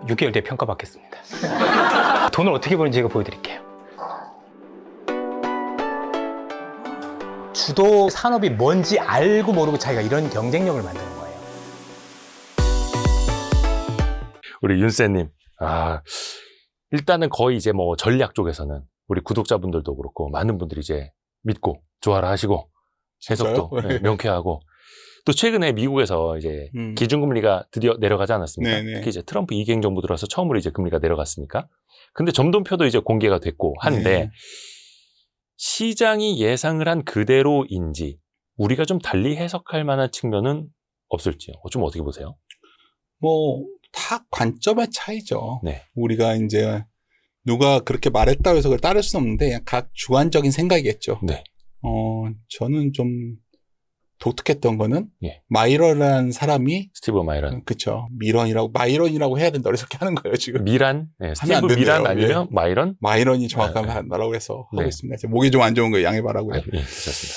6개월 뒤에 평가받겠습니다. 돈을 어떻게 버는지 제가 보여드릴게요. 주도 산업이 뭔지 알고 모르고 자기가 이런 경쟁력을 만드는 거예요. 우리 윤쌤님, 일단은 거의 이제 뭐 전략 쪽에서는 우리 구독자분들도 그렇고 많은 분들이 이제 믿고 좋아라 하시고 해석도 명쾌하고 또 최근에 미국에서 이제 기준금리가 드디어 내려가지 않았습니까? 네네. 특히 이제 트럼프 이갱 정부 들어서 처음으로 이제 금리가 내려갔으니까. 근데 점도표도 이제 공개가 됐고 한데 네. 시장이 예상을 한 그대로인지 우리가 좀 달리 해석할 만한 측면은 없을지요? 좀 어떻게 보세요? 뭐, 다 관점의 차이죠. 네. 우리가 이제 누가 그렇게 말했다고 해서 그걸 따를 수는 없는데 그냥 각 주관적인 생각이겠죠. 네. 저는 좀 독특했던 거는 예. 마이런이라는 사람이 스티브 마이런. 그쵸. 마이런이라고 해야 된다. 그렇게 하는 거예요, 지금. 미란? 네, 안 스티브 된대요. 미란 아니면 예. 마이런? 마이런이 정확한 말라고 해서 네. 하고 있습니다. 제가 목이 좀 안 좋은 거 양해바라고요. 예, 그렇습니다.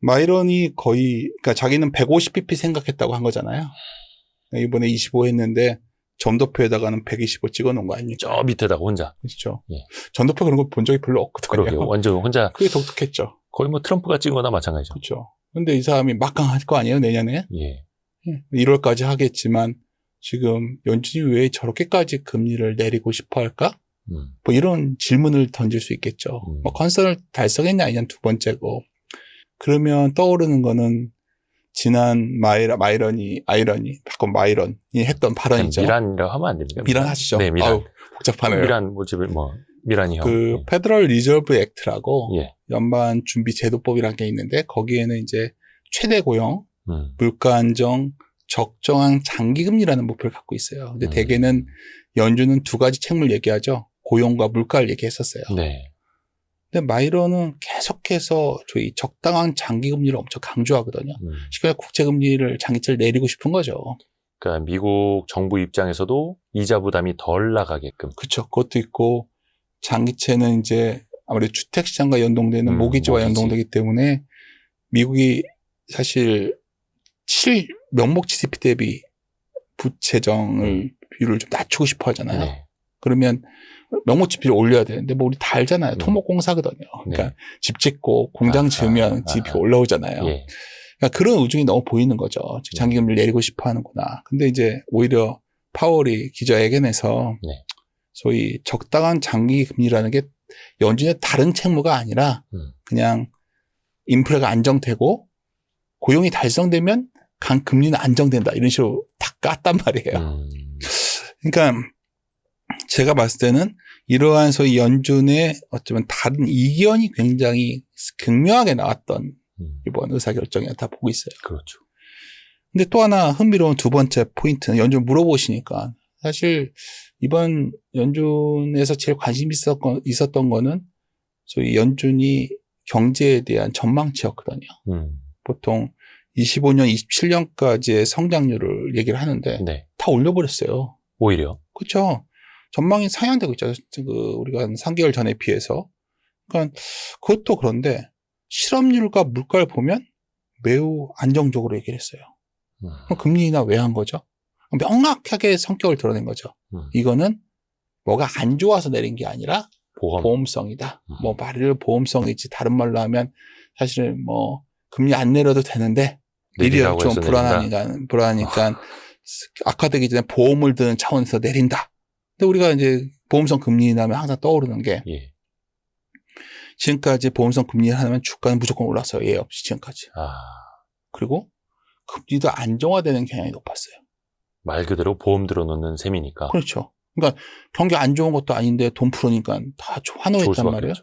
마이런이 거의, 그러니까 자기는 150pp 생각했다고 한 거잖아요. 이번에 25 했는데 점도표에다가는 125 찍어 놓은 거 아닙니까? 저 밑에다가 혼자. 그렇죠. 예. 점도표 그런 거 본 적이 별로 없거든요. 그러게요. 완전 혼자 그게 독특했죠. 거의 뭐 트럼프가 찍은 거나 마찬가지죠. 그렇죠. 근데 이 사람이 막강 할 거 아니에요, 내년에? 예. 1월까지 하겠지만 지금 연준이 왜 저렇게까지 금리를 내리고 싶어 할까? 뭐 이런 질문을 던질 수 있겠죠. 뭐 컨선을 달성했냐 아니냐 두 번째고. 그러면 떠오르는 거는 지난 마이런이 했던 발언이죠. 미란이라고 하면 안 됩니까? 미란 하시죠. 네, 미란. 아우, 복잡하네요. 미란 미란이 형. 그 페더럴 리저브 액트라고 예. 연방 준비 제도법이라는 게 있는데 거기에는 이제 최대 고용, 물가 안정, 적정한 장기 금리라는 목표를 갖고 있어요. 근데 대개는 연준은 두 가지 책무를 얘기하죠. 고용과 물가를 얘기했었어요. 네. 근데 마이런은 계속해서 저희 적당한 장기 금리를 엄청 강조하거든요. 쉽게 국채 금리를 장기채를 내리고 싶은 거죠. 그러니까 미국 정부 입장에서도 이자 부담이 덜 나가게끔. 그렇죠. 그것도 있고 장기채는 이제 아무래도 주택 시장과 연동되는 모기지와 연동되기 때문에 미국이 사실 명목 GDP 대비 부채정을 비율을 좀 낮추고 싶어 하잖아요. 네. 그러면 명목 GDP를 올려야 되는데 뭐 우리 다 알잖아요. 토목공사거든요. 그러니까 네. 집 짓고 공장 지으면 GDP가 올라오잖아요. 예. 그러니까 그런 의중이 너무 보이는 거죠. 즉 장기금리를 내리고 싶어 하는구나. 근데 이제 오히려 파월이 기자회견에서 네. 소위 적당한 장기금리라는 게 연준의 다른 책무가 아니라 그냥 인플레가 안정되고 고용이 달성되면 금리는 안정된다. 이런 식으로 다 깠단 말이에요. 그러니까 제가 봤을 때는 이러한 소위 연준의 어쩌면 다른 이견이 굉장히 극명하게 나왔던 이번 의사결정이다 보고 있어요. 그렇죠. 근데 또 하나 흥미로운 두 번째 포인트는 연준 물어보시니까 사실 이번 연준에서 제일 관심 있었던 거는 소위 연준이 경제에 대한 전망치였거든요. 보통 25년, 27년까지의 성장률을 얘기를 하는데 네. 다 올려버렸어요. 오히려. 그렇죠. 전망이 상향되고 있죠. 우리가 한 3개월 전에 비해서. 그러니까 그것도 그런데 실업률과 물가를 보면 매우 안정적으로 얘기를 했어요. 그럼 금리 인하 왜 한 거죠? 명확하게 성격을 드러낸 거죠. 이거는 뭐가 안 좋아서 내린 게 아니라 보험성이다. 뭐 말을 보험성이지 다른 말로 하면 사실은 뭐 금리 안 내려도 되는데 미리가 좀 불안하니까 악화되기 전에 보험을 드는 차원에서 내린다. 근데 우리가 이제 보험성 금리 인하면 항상 떠오르는 게 지금까지 보험성 금리 하면 주가는 무조건 올랐어요. 예 없이 지금까지. 그리고 금리도 안정화되는 경향이 높았어요. 말 그대로 보험 들어놓는 셈이니까. 그렇죠. 그러니까 경기 안 좋은 것도 아닌데 돈 풀으니까 다 환호했단 말이에요.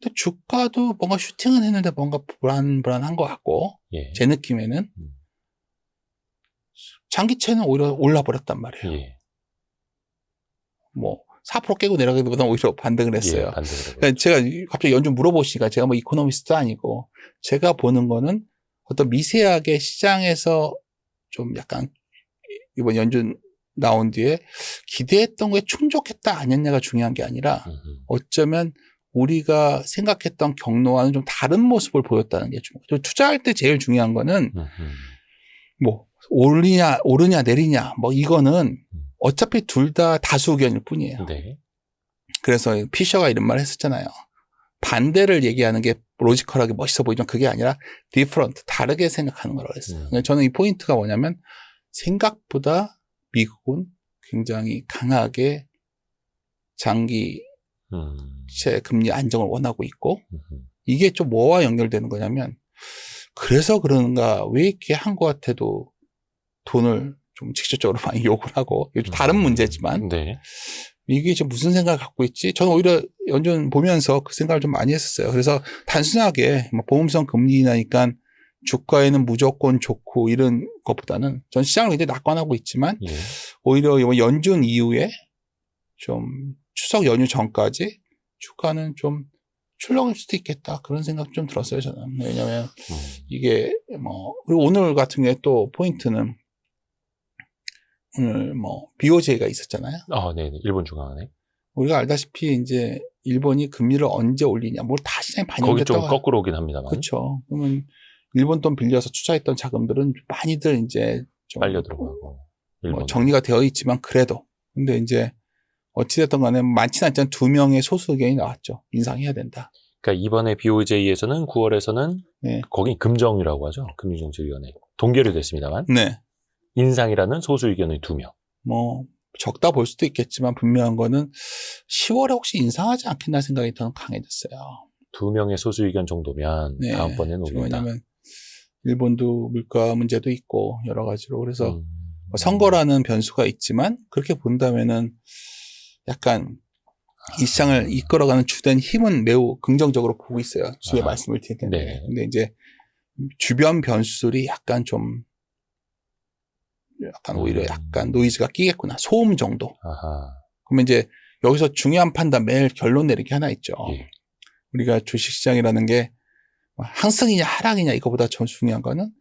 근데 주가도 뭔가 슈팅은 했는데 뭔가 불안한 것 같고 예. 제 느낌에는 장기채는 오히려 올라버렸단 말이에요. 예. 뭐 4% 깨고 내려가기보다는 오히려 반등을 했어요. 예, 반등을 그러니까 제가 갑자기 연준 물어보시니까 제가 뭐 이코노미스트도 아니고 제가 보는 거는 어떤 미세하게 시장에서 좀 약간 이번 연준 나온 뒤에 기대했던 거에 충족했다 아니었냐가 중요한 게 아니라 어쩌면 우리가 생각했던 경로와는 좀 다른 모습을 보였다는 게 중요해요. 투자할 때 제일 중요한 거는 뭐 오르냐 내리냐 뭐 이거는 어차피 둘 다 다수 의견일 뿐이에요. 네. 그래서 피셔가 이런 말을 했었잖아요. 반대를 얘기하는 게 로지컬하게 멋있어 보이지만 그게 아니라 different, 다르게 생각하는 거라고 했어요. 그러니까 저는 이 포인트가 뭐냐면 생각보다 미국은 굉장히 강하게 장기채 금리 안정을 원하고 있고 이게 좀 뭐와 연결되는 거냐면 그래서 그런가 왜 이렇게 한국한테도 돈을 좀 직접적으로 많이 요구를 하고 이게 좀 다른 문제지만 네. 이게 지금 무슨 생각을 갖고 있지? 저는 오히려 연준 보면서 그 생각을 좀 많이 했었어요. 그래서 단순하게 보험성 금리 인하니까 주가에는 무조건 좋고 이런 것보다는 전 시장을 굉장히 낙관하고 있지만 예. 오히려 이번 연준 이후에 좀 추석 연휴 전까지 주가는 좀 출렁일 수도 있겠다. 그런 생각 좀 들었어요, 저는. 왜냐면 이게 그리고 오늘 같은 경우에 또 포인트는 오늘 BOJ가 있었잖아요. 아, 네. 일본 중앙은행. 우리가 알다시피 이제 일본이 금리를 언제 올리냐, 뭘 다 시장에 거기 좀 반영됐다고. 거꾸로 오긴 합니다만. 그렇죠. 그러면 일본 돈 빌려서 투자했던 자금들은 많이들 이제 좀 빨려 들어가고. 일본. 정리가 되어 있지만 그래도. 근데 이제 어찌됐든 간에 많지는 않지만 2명의 소수 의견이 나왔죠. 인상해야 된다. 그러니까 이번에 BOJ에서는 9월에서는 네. 거기 금정이라고 하죠. 금융정책위원회. 동결이 됐습니다만. 네. 인상이라는 소수 의견의 2명. 적다 볼 수도 있겠지만 분명한 거는 10월에 혹시 인상하지 않겠나 생각이 더 강해졌어요. 2명의 소수 의견 정도면 네. 다음번에는 올린다. 왜냐하면 일본도 물가 문제도 있고 여러 가지로 그래서 선거라는 변수가 있지만 그렇게 본다면은 약간 이 시장을 이끌어가는 주된 힘은 매우 긍정적으로 보고 있어요. 주에 말씀을 드릴 텐데. 네. 근데 이제 주변 변수들이 약간 오히려 약간 노이즈가 끼겠구나. 소음 정도. 아하. 그러면 이제 여기서 중요한 판단 매일 결론 내리기 하나 있죠. 예. 우리가 주식시장이라는 게 상승이냐 하락이냐 이거보다 더 중요한 거는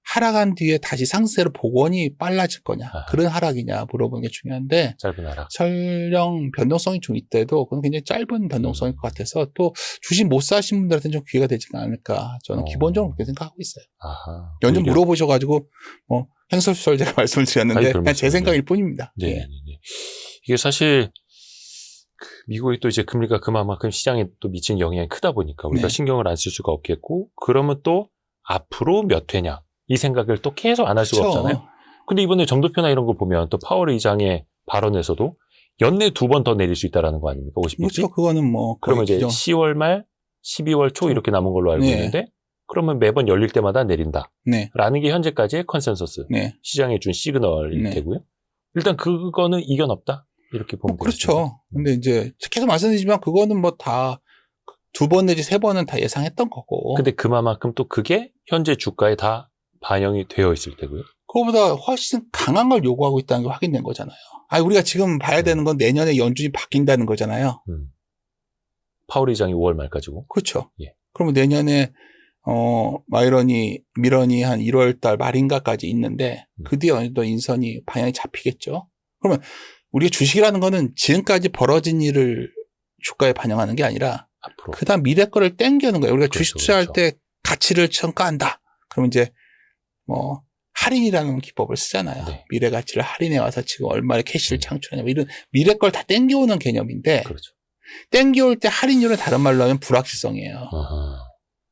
하락한 뒤에 다시 상승세로 복원이 빨라질 거냐. 아하. 그런 하락이냐 물어보는 게 중요한데 짧은 하락. 설령 변동성이 좀 있대도 그건 굉장히 짧은 변동성일 것 같아서 또 주식 못 사신 분들한테는 좀 기회가 되지 않을까. 저는 기본적으로 그렇게 생각하고 있어요. 아하. 연준 오히려. 물어보셔가지고 행설수설 제가 말씀을 드렸는데 아니, 그냥 제 생각일 뿐입니다. 네. 예. 네. 네. 이게 사실 미국이 또 이제 금리가 그만큼 시장에 또 미치는 영향이 크다 보니까 우리가 네. 신경을 안 쓸 수가 없겠고 그러면 또 앞으로 몇 회냐 이 생각을 또 계속 안 할 수가 그렇죠. 없잖아요. 근데 이번에 점도표나 이런 거 보면 또 파월 의장의 발언에서도 연내 2번 더 내릴 수 있다라는 거 아닙니까? 50bp? 그렇죠. 그거는 그러면 이제 기존. 10월 말, 12월 초 이렇게 남은 걸로 알고 네. 있는데 그러면 매번 열릴 때마다 내린다. 네. 라는 게 현재까지의 컨센서스. 네. 시장에 준 시그널일 네. 테고요. 일단 그거는 이견 없다. 이렇게 보면 되겠습니다. 그렇죠. 근데 이제 계속 말씀드리지만 그거는 다 2번 내지 3번은 다 예상했던 거고. 근데 그만큼 또 그게 현재 주가에 다 반영이 되어 있을 테고요. 그거보다 훨씬 강한 걸 요구하고 있다는 게 확인된 거잖아요. 우리가 지금 봐야 되는 건 내년에 연준이 바뀐다는 거잖아요. 파월 의장이 5월 말까지고. 그렇죠. 예. 그러면 내년에 밀런이 한 1월 달 말인가까지 있는데 그 뒤에 어느 정도 인선이 방향이 잡히겠죠. 그러면 우리가 주식이라는 거는 지금까지 벌어진 일을 주가에 반영하는 게 아니라 앞으로. 그다음 미래 거를 땡겨는 거예요. 우리가 그렇죠, 주식 투자할 그렇죠. 때 가치를 평가한다. 그러면 이제 할인이라는 기법을 쓰잖아요. 네. 미래 가치를 할인해 와서 지금 얼마의 캐시를 창출하냐. 이런 미래 걸 다 땡겨오는 개념인데 그렇죠. 땡겨올 때 할인율은 다른 말로 하면 불확실성이에요. 아하.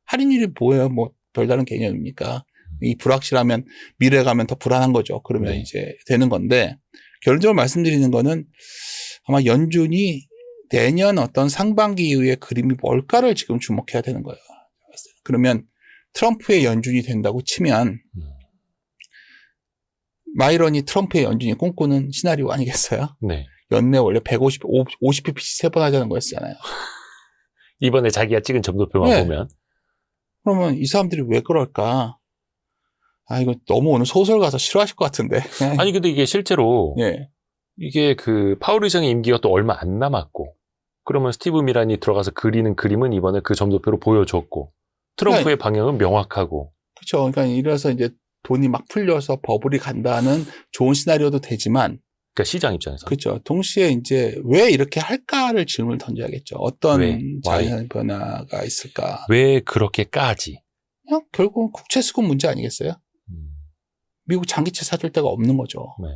할인율이 뭐예요? 별다른 개념입니까? 이 불확실하면 미래 가면 더 불안한 거죠. 그러면 네. 이제 되는 건데 결론적으로 말씀드리는 거는 아마 연준이 내년 어떤 상반기 이후의 그림이 뭘까를 지금 주목해야 되는 거예요. 그러면 트럼프의 연준이 된다고 치면 마이런이 트럼프의 연준이 꿈꾸는 시나리오 아니겠어요? 네. 연내 원래 50pp씩 3번 하자는 거였잖아요. 이번에 자기가 찍은 점도표만 네. 보면. 그러면 이 사람들이 왜 그럴까? 이거 너무 오늘 소설 가서 싫어하실 것 같은데. 아니, 근데 이게 실제로 예. 이게 파월 의장의 임기가 또 얼마 안 남았고 그러면 스티브 미란이 들어가서 그리는 그림은 이번에 그 점도표로 보여줬고 트럼프의 방향은 명확하고. 그렇죠. 그러니까 이래서 이제 돈이 막 풀려서 버블이 간다는 좋은 시나리오도 되지만 그러니까 시장 입장에서. 그렇죠. 동시에 이제 왜 이렇게 할까를 질문을 던져야겠죠. 어떤 왜? 자연 변화가 있을까? 왜 그렇게까지? 그냥 결국은 국채 수급 문제 아니겠어요? 미국 장기채 사줄 데가 없는 거죠. 네.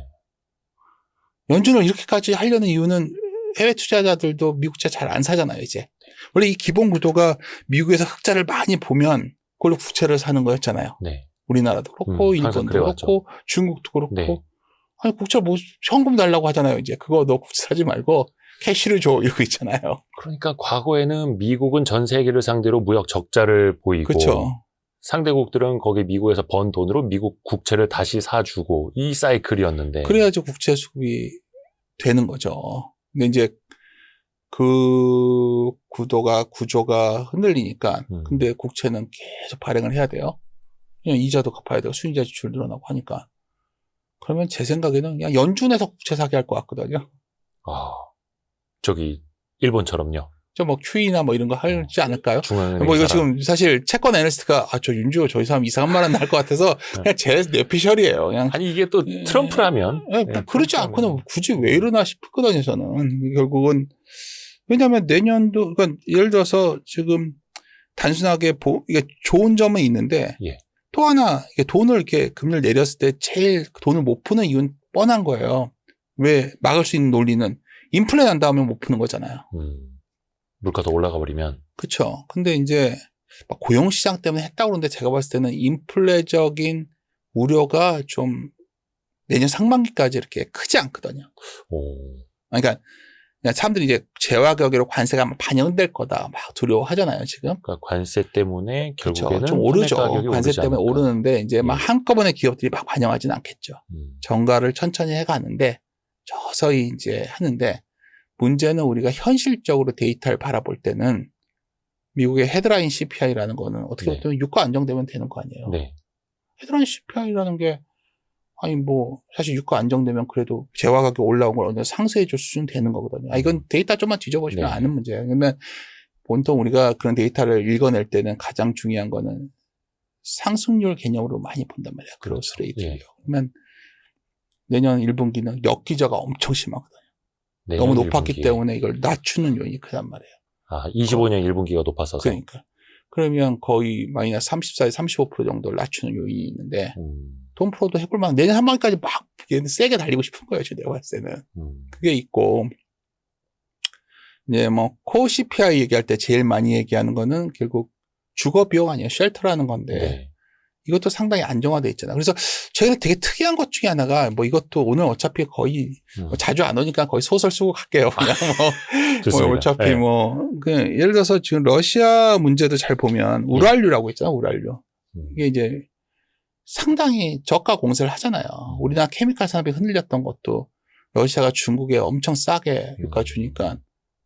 연준을 이렇게까지 하려는 이유는 해외 투자자들도 미국차 잘 안 사잖아요, 이제. 원래 이 기본 구도가 미국에서 흑자를 많이 보면 그걸로 국채를 사는 거였잖아요. 네. 우리나라도 그렇고, 항상 일본도 그래왔죠. 그렇고, 중국도 그렇고. 네. 아니, 국채 뭐, 현금 달라고 하잖아요, 이제. 그거 너 국채 사지 말고 캐시를 줘, 이러고 있잖아요. 그러니까 과거에는 미국은 전 세계를 상대로 무역 적자를 보이고 그렇죠. 상대국들은 거기 미국에서 번 돈으로 미국 국채를 다시 사주고 이 사이클이었는데 그래야지 국채 수급이 되는 거죠. 근데 이제 그 구조가 흔들리니까 근데 국채는 계속 발행을 해야 돼요. 그냥 이자도 갚아야 되고 수익자 지출 늘어나고 하니까. 그러면 제 생각에는 그냥 연준에서 국채 사게 할 것 같거든요. 아, 저기 일본처럼요. 저 뭐 QE나 뭐 이런 거 하지 않을까요? 중앙은행 뭐 이거 사람. 지금 사실 채권 애널리스트가 저 윤주호 저희 사람 이상한 말 안 날 것 같아서 그냥 제 뇌피셜이에요. 그냥 아니 이게 또 트럼프라면 뭐 그러지 않고는 굳이 왜 이러나 싶거든요, 저는. 결국은. 왜냐하면 내년도, 그러니까 예를 들어서 지금 단순하게 이게 좋은 점은 있는데 예. 또 하나 이게 돈을 이렇게 금리를 내렸을 때 제일 돈을 못 푸는 이유는 뻔한 거예요. 왜 막을 수 있는 논리는 인플레 난다 하면 못 푸는 거잖아요. 물가도 올라가 버리면. 그렇죠. 근데 이제 막 고용시장 때문에 했다고 그러는데 제가 봤을 때는 인플레적인 우려가 좀 내년 상반기까지 이렇게 크지 않거든요. 오. 그러니까 사람들이 이제 재화격으로 관세가 아마 반영될 거다 막 두려워하잖아요, 지금. 그러니까 관세 때문에 결국에는 그렇죠. 좀 오르죠. 가격이 관세 오르지 때문에 않을까. 오르는데 이제 막 예. 한꺼번에 기업들이 막 반영하지는 않겠죠. 정가를 천천히 해가는데 서서히 이제 하는데 문제는 우리가 현실적으로 데이터를 바라볼 때는 미국의 헤드라인 CPI라는 거는 어떻게 네. 보면 유가 안정되면 되는 거 아니에요. 네. 헤드라인 CPI라는 게 아니 뭐 사실 유가 안정되면 그래도 재화 가격 올라온 걸 어느 정도 상쇄해 줄 수준 되는 거거든요. 이건 데이터 좀만 뒤져보시면 네. 아는 문제예요. 그러면 보통 우리가 그런 데이터를 읽어낼 때는 가장 중요한 거는 상승률 개념으로 많이 본단 말이에요. 그로스 그렇죠. 레이트요. 예. 그러면 내년 1분기는 역기저가 엄청 심하거든요. 내년 너무 높았기 1분기. 때문에 이걸 낮추는 요인이 크단 말이에요. 아, 25년 1분기가 높았어서. 그러니까. 그러면 거의 마이너스 34에서 35% 정도를 낮추는 요인이 있는데 돈 풀어도 해볼 만한 내년 한반기까지 막 세게 달리고 싶은 거예요. 내가 봤을 때는. 그게 있고 이제 뭐 코어 CPI 얘기할 때 제일 많이 얘기하는 거는 결국 주거 비용 아니에요. 쉘터라는 건데 네. 이것도 상당히 안정화돼 있잖아요. 그래서 저희가 되게 특이한 것 중에 하나가 뭐 이것도 오늘 어차피 거의 뭐 자주 안 오니까 거의 소설 쓰고 갈게요. 그냥 좋습니다. 뭐 어차피 네. 예를 들어서 지금 러시아 문제도 잘 보면 우랄류라고 있잖아. 우랄류. 이게 이제 상당히 저가 공세를 하잖아요. 우리나라 케미칼 산업이 흔들렸던 것도 러시아가 중국에 엄청 싸게 유가 주니까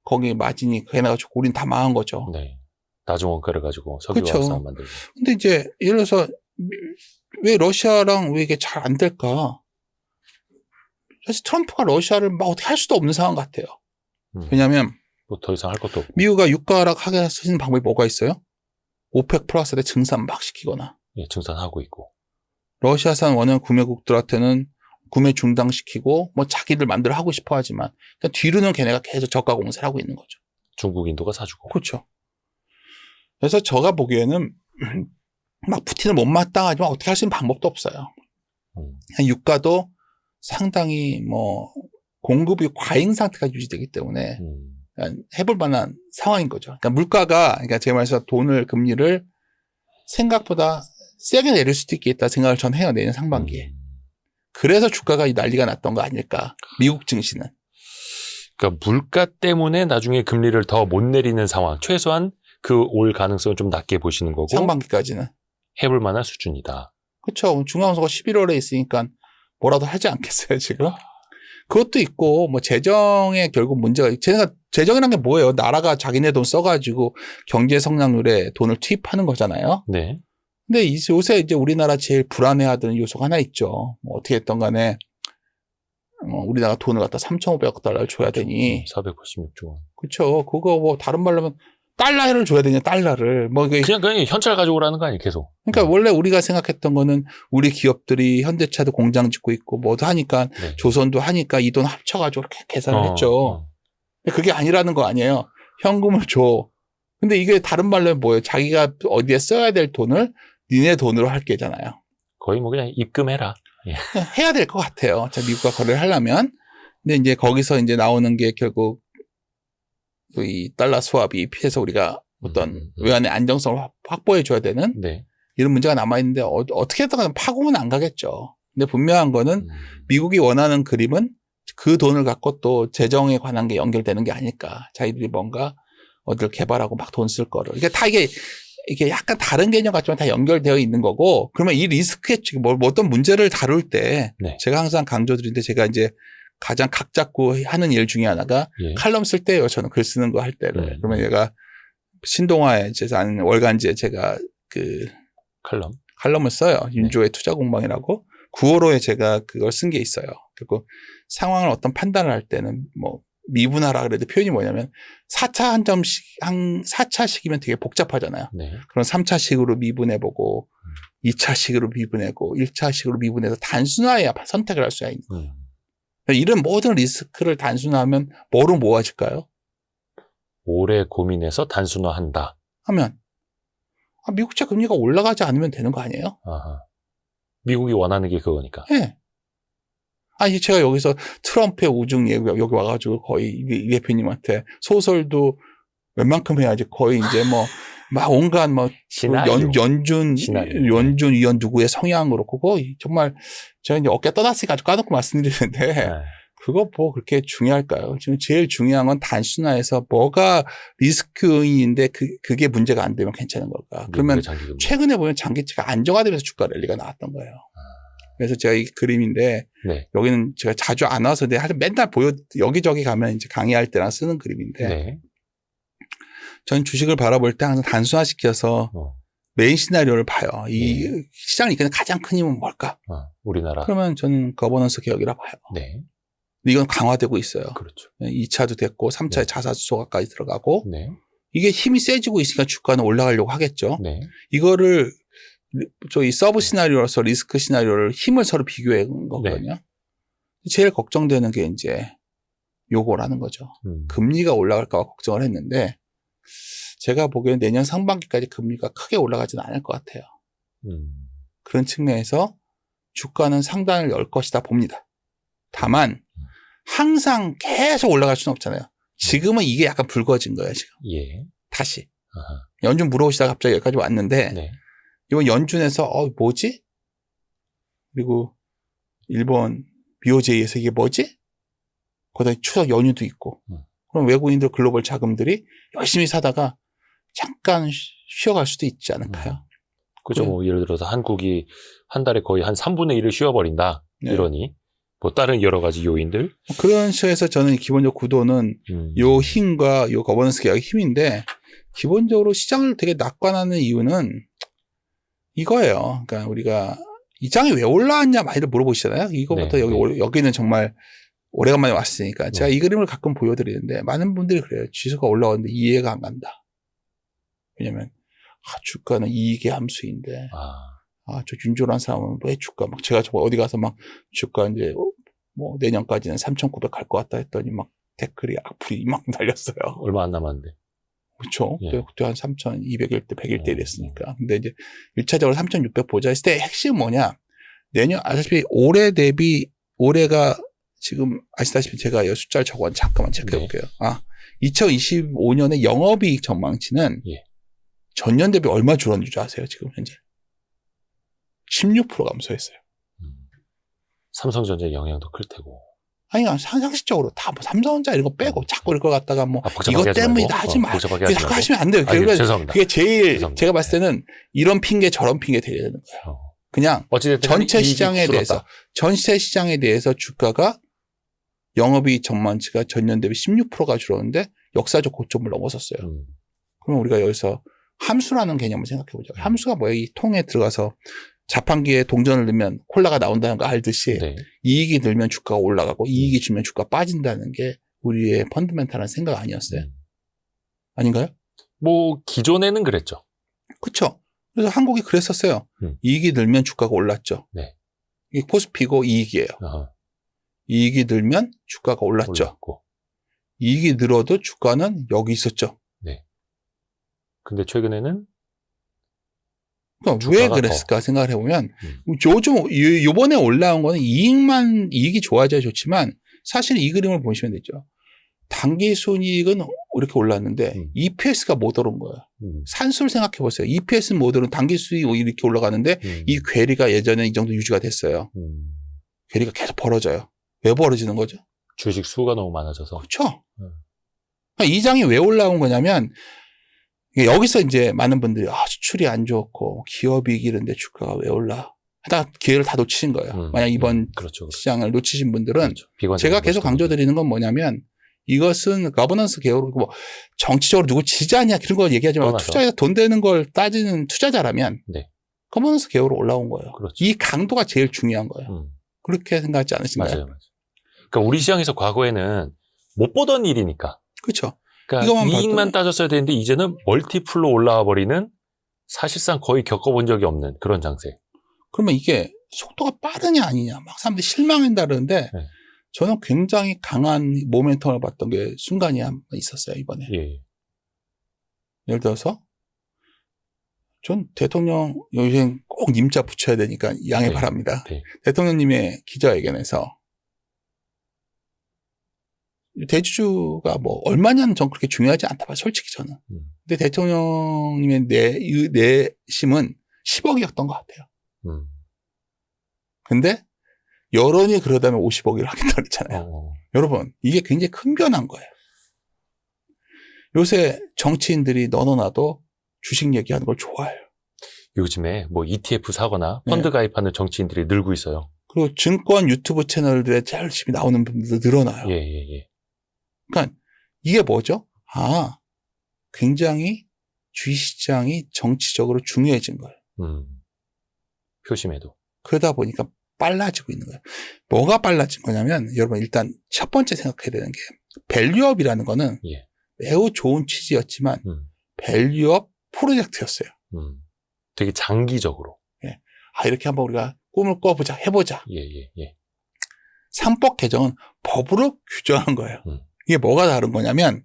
거기 마진이 해나가지고 우린 다 망한 거죠. 네. 낮은 원가를 가지고 석유화학산 만들고. 근데 이제 예를 들어서 왜 러시아랑 왜 이게 잘 안 될까? 사실 트럼프가 러시아를 막 어떻게 할 수도 없는 상황 같아요. 왜냐하면 뭐 더 이상 할 것도 없고. 미국가 유가 하락하게 쓰는 방법이 뭐가 있어요? 오펙 플러스에 증산 막 시키거나. 예, 증산하고 있고. 러시아산 원유 구매국들한테는 구매 중단시키고 뭐 자기들 마음대로 하고 싶어 하지만 뒤로는 걔네가 계속 저가 공세를 하고 있는 거죠. 중국, 인도가 사주고. 그렇죠. 그래서 제가 보기에는 막 푸틴을 못마땅하지만 어떻게 할 수 있는 방법도 없어요. 유가도 상당히 뭐 공급이 과잉 상태가 유지되기 때문에 해볼 만한 상황인 거죠. 그러니까 물가가, 그러니까 제 말에서 금리를 생각보다 세게 내릴 수도 있겠다 생각을 전 해요, 내년 상반기에. 그래서 주가가 난리가 났던 거 아닐까, 미국 증시는. 그러니까 물가 때문에 나중에 금리를 더 못 내리는 상황. 최소한 그 올 가능성을 좀 낮게 보시는 거고. 상반기까지는. 해볼 만한 수준이다. 그렇죠. 중간선거가 11월에 있으니까 뭐라도 하지 않겠어요, 지금? 그것도 있고, 뭐, 재정에 결국 문제가, 재정이란 게 뭐예요? 나라가 자기네 돈 써가지고 경제 성장률에 돈을 투입하는 거잖아요. 네. 근데 요새 이제 우리나라 제일 불안해하던 요소가 하나 있죠. 뭐 어떻게 했던 간에, 우리나라 돈을 갖다 3,500억 달러를 줘야 되니. 486조 원. 그렇죠. 그거 뭐 다른 말로 하면 달러를 줘야 되냐, 달러를. 뭐 그냥 현찰 가져오라는 거 아니에요, 계속. 그러니까 원래 우리가 생각했던 거는 우리 기업들이 현대차도 공장 짓고 있고 뭐도 하니까 네. 조선도 하니까 이 돈 합쳐가지고 이렇게 계산을 했죠. 근데 그게 아니라는 거 아니에요. 현금을 줘. 근데 이게 다른 말로 하면 뭐예요? 자기가 어디에 써야 될 돈을 니네 돈으로 할 게잖아요. 거의 뭐 그냥 입금해라. 예. 해야 될 것 같아요. 자, 미국과 거래를 하려면. 근데 이제 거기서 이제 나오는 게 결국 이 달러 스왑이 피해서 우리가 어떤 외환의 안정성을 확보해 줘야 되는 네. 이런 문제가 남아있는데 어떻게든 파고는 안 가겠죠. 근데 분명한 거는 미국이 원하는 그림은 그 돈을 갖고 또 재정에 관한 게 연결되는 게 아닐까. 자기들이 뭔가 어디를 개발하고 막 돈 쓸 거를. 이게 다 이게 약간 다른 개념 같지만 다 연결되어 있는 거고, 그러면 이 리스크에 뭐 어떤 문제를 다룰 때 네. 제가 항상 강조드리는데 제가 이제 가장 각 잡고 하는 일 중에 하나가 예. 칼럼 쓸 때예요. 저는 글 쓰는 거 할 때를. 그러면 얘가 신동아에 제가 아는 월간지에 제가 그 칼럼을 써요. 윤조의 투자 공방이라고. 9월호에 제가 그걸 쓴 게 있어요. 그리고 상황을 어떤 판단을 할 때는 뭐 미분하라 그래도 표현이 뭐냐면 4차식이면 되게 복잡하잖아요. 네. 그럼 3차식으로 미분해보고 2차식으로 미분해고 1차식으로 미분해서 단순화해야 선택을 할 수가 있는 거예요. 이런 모든 리스크를 단순화하면 뭐로 모아질까요? 오래 고민해서 단순화한다. 하면 미국채 금리가 올라가지 않으면 되는 거 아니에요? 아하. 미국이 원하는 게 그거니까. 네. 아니 제가 여기서 트럼프의 우중 여기 와가지고 거의 이 대표님한테 소설도 웬만큼 해야지 거의 이제 뭐 막 온갖 뭐 연준 위원 누구의 성향 그렇고 그거 정말 제가 이제 어깨 떠났으니까 아주 까놓고 말씀드리는데 네. 그거 뭐 그렇게 중요할까요? 지금 제일 중요한 건 단순화해서 뭐가 리스크 요인인데 그게 문제가 안 되면 괜찮은 걸까? 그러면 최근에 보면 장기채가 안정화되면서 주가 랠리가 나왔던 거예요. 그래서 제가 이 그림인데 네. 여기는 제가 자주 안 와서 하여튼 맨날 여기저기 가면 이제 강의할 때랑 쓰는 그림인데 네. 전 주식을 바라볼 때 항상 단순화시켜서 메인 시나리오를 봐요. 이 시장을 이끄는 가장 큰 힘은 뭘까? 우리나라. 그러면 저는 거버넌스 개혁이라 봐요. 네. 이건 강화되고 있어요. 그렇죠. 2차도 됐고 3차에 네. 자사주소가까지 들어가고 네. 이게 힘이 세지고 있으니까 주가는 올라가려고 하겠죠. 네. 이거를 저희 서브 시나리오로서 리스크 시나리오를 힘을 서로 비교해 본 거거든요. 네. 제일 걱정되는 게 이제 요거라는 거죠. 금리가 올라갈까 봐 걱정을 했는데 제가 보기에는 내년 상반기까지 금리가 크게 올라가지는 않을 것 같아요. 그런 측면에서 주가는 상단을 열 것이다 봅니다. 다만 항상 계속 올라갈 수는 없잖아요. 지금은 이게 약간 붉어진 거예요. 지금. 예. 다시. 아하. 연준 물어오시다가 갑자기 여기까지 왔는데 네. 이번 연준에서 뭐지? 그리고 일본 BOJ에서 이게 뭐지? 거기다 추석 연휴도 있고 그럼 외국인들 글로벌 자금들이 열심히 사다가 잠깐 쉬어갈 수도 있지 않을까요? 그죠. 뭐 예를 들어서 한국이 한 달에 거의 한 3분의 1을 쉬어버린다. 네. 이러니 뭐 다른 여러 가지 요인들. 그런 식에서 저는 기본적 구도는 요 힘과 요 거버넌스 개혁의 힘인데 기본적으로 시장을 되게 낙관하는 이유는 이거예요. 그러니까 우리가 이 장이 왜 올라왔냐 많이들 물어보시잖아요. 이거부터 네. 여기는 정말 오래간만에 왔으니까 제가 이 그림을 가끔 보여드리는데 많은 분들이 그래요. 지수가 올라왔는데 이해가 안 간다. 왜냐면 주가는 이익의 함수인데 저 윤조란 사람은 왜 주가 막 제가 어디 가서 막 주가 이제 뭐 내년까지는 3,900 갈 것 같다 했더니 막 댓글이 악플이 이만큼 달렸어요. 얼마 안 남았는데. 그렇죠. 예. 그때 한 3,200일 때 100일 때 이랬으니까. 근데 이제 1차적으로 3,600 보자 했을 때 핵심은 뭐냐? 내년 아시다시피 올해 대비 올해가 지금 아시다시피 제가 이 숫자를 적어왔는데 잠깐만 체크해 볼게요. 2025년의 영업이익 전망치는 전년 대비 얼마 줄었는지 줄 아세요? 지금 현재 16% 감소했어요. 삼성전자의 영향도 클 테고. 아니, 상식적으로 다 뭐 삼성전자 이런 거 빼고 자꾸 이럴 것 같다가 뭐 이것 때문이다 하지 마. 복잡하게 자꾸 하시면 안 돼요. 죄송합니다. 그게 제일 죄송합니다. 제가 봤을 때는 이런 핑계 저런 핑계 되야 되는 거예요. 그냥 전체 시장에 대해서 주가가 영업이익 전망치가 전년 대비 16%가 줄었는데 역사적 고점을 넘어섰어요. 그럼 우리가 여기서 함수라는 개념을 생각해 보자. 함수가 뭐예요? 이 통에 들어가서 자판기에 동전을 넣으면 콜라가 나온다는 거 알듯이 이익이 늘면 주가가 올라가고 이익이 줄면 주가가 빠진다는 게 우리의 펀더멘탈한 생각 아니었어요? 아닌가요? 뭐 기존에는 그랬죠. 그렇죠. 그래서 한국이 그랬었어요. 이익이 늘면 주가가 올랐죠. 네. 이게 코스피고 이익이에요. 이익이 늘면 주가가 올랐죠. 이익이 늘어도 주가는 여기 있었죠. 네. 근데 최근에는 그러니까 왜 그랬을까 생각을 해보면 요즘 요번에 올라온 거는 이익이 좋아져야 좋지만 사실 이 그림을 보시면 되죠. 당기 순이익은 이렇게 올랐는데 EPS가 못 오른 거예요. 산수를 생각해 보세요. EPS는 못 오른 당기 수익이 이렇게 올라가는데 이 괴리가 예전에 이 정도 유지가 됐어요. 괴리가 계속 벌어져요. 왜 벌어지는 거죠? 주식 수가 너무 많아져서. 그렇죠. 그러니까 이 장이 왜 올라온 거냐면 여기서 이제 많은 분들이 수출이 안 좋고 기업이익 이런데 주가가 왜 올라? 하다 기회를 다 놓치신 거예요. 만약 이번 그렇죠. 시장을 놓치신 분들은 그렇죠. 제가 계속 강조드리는 건 뭐냐면 이것은 거버넌스 개요로 뭐 정치적으로 누구 지지하냐 그런 거 얘기하지 말고 떠나서. 투자해서 돈 되는 걸 따지는 투자자라면 네. 거버넌스 개요로 올라온 거예요. 그렇죠. 이 강도가 제일 중요한 거예요. 그렇게 생각하지 않으신가요? 맞아요. 그러니까 우리 시장에서 과거에는 못 보던 일이니까. 그렇죠. 그러니까 이익만 따졌어야 되는데 이제는 멀티플로 올라와 버리는 사실상 거의 겪어본 적이 없는 그런 장세. 그러면 이게 속도가 빠르냐 아니냐 막 사람들이 실망한다 그러는데 네. 저는 굉장히 강한 모멘텀을 봤던 게 순간이 한 번 있었어요 이번에. 예. 예를 들어서 전 대통령 요새 꼭 님자 붙여야 되니까 양해 네. 바랍니다. 네. 대통령님의 기자회견에서 대주주가 뭐 얼마냐는 전 그렇게 중요하지 않다 봐 솔직히 저는. 근데 대통령님의 내심은 10억이었던 것 같아요. 근데 여론이 그러다면 50억을 하겠다 그랬잖아요. 여러분 이게 굉장히 큰 변화인 거예요. 요새 정치인들이 너너나도 주식 얘기하는 걸 좋아해요. 요즘에 뭐 ETF 사거나 펀드 가입하는 정치인들이 늘고 있어요. 그리고 증권 유튜브 채널들에 열심히 나오는 분들도 늘어나요. 예. 그러니까 이게 뭐죠? 굉장히 주식시장이 정치적으로 중요해진 거예요. 표심에도. 그러다 보니까 빨라지고 있는 거예요. 뭐가 빨라진 거냐면 여러분 일단 첫 번째 생각해야 되는 게 밸류업이라는 거는 예. 매우 좋은 취지였지만 밸류업 프로젝트였어요. 되게 장기적으로. 예. 이렇게 한번 우리가 꿈을 꿔보자, 해보자. 예. 상법 개정은 법으로 규정한 거예요. 이게 뭐가 다른 거냐면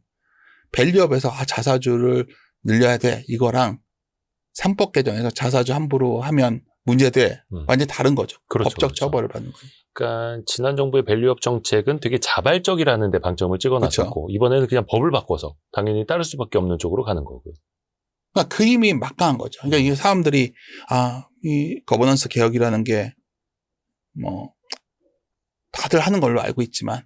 밸류업에서 자사주를 늘려야 돼 이거랑 상법 개정에서 자사주 함부로 하면 문제돼. 완전히 다른 거죠. 그렇죠, 법적 그렇죠. 처벌을 받는 거예요. 그러니까 지난 정부의 밸류업 정책은 되게 자발적이라는 데 방점을 찍어놨었고 그렇죠. 이번에는 그냥 법을 바꿔서 당연히 따를 수밖에 없는 쪽으로 가는 거고요. 그러니까 그 힘이 막강한 거죠. 그러니까 이 사람들이 이 거버넌스 개혁이라는 게 뭐 다들 하는 걸로 알고 있지만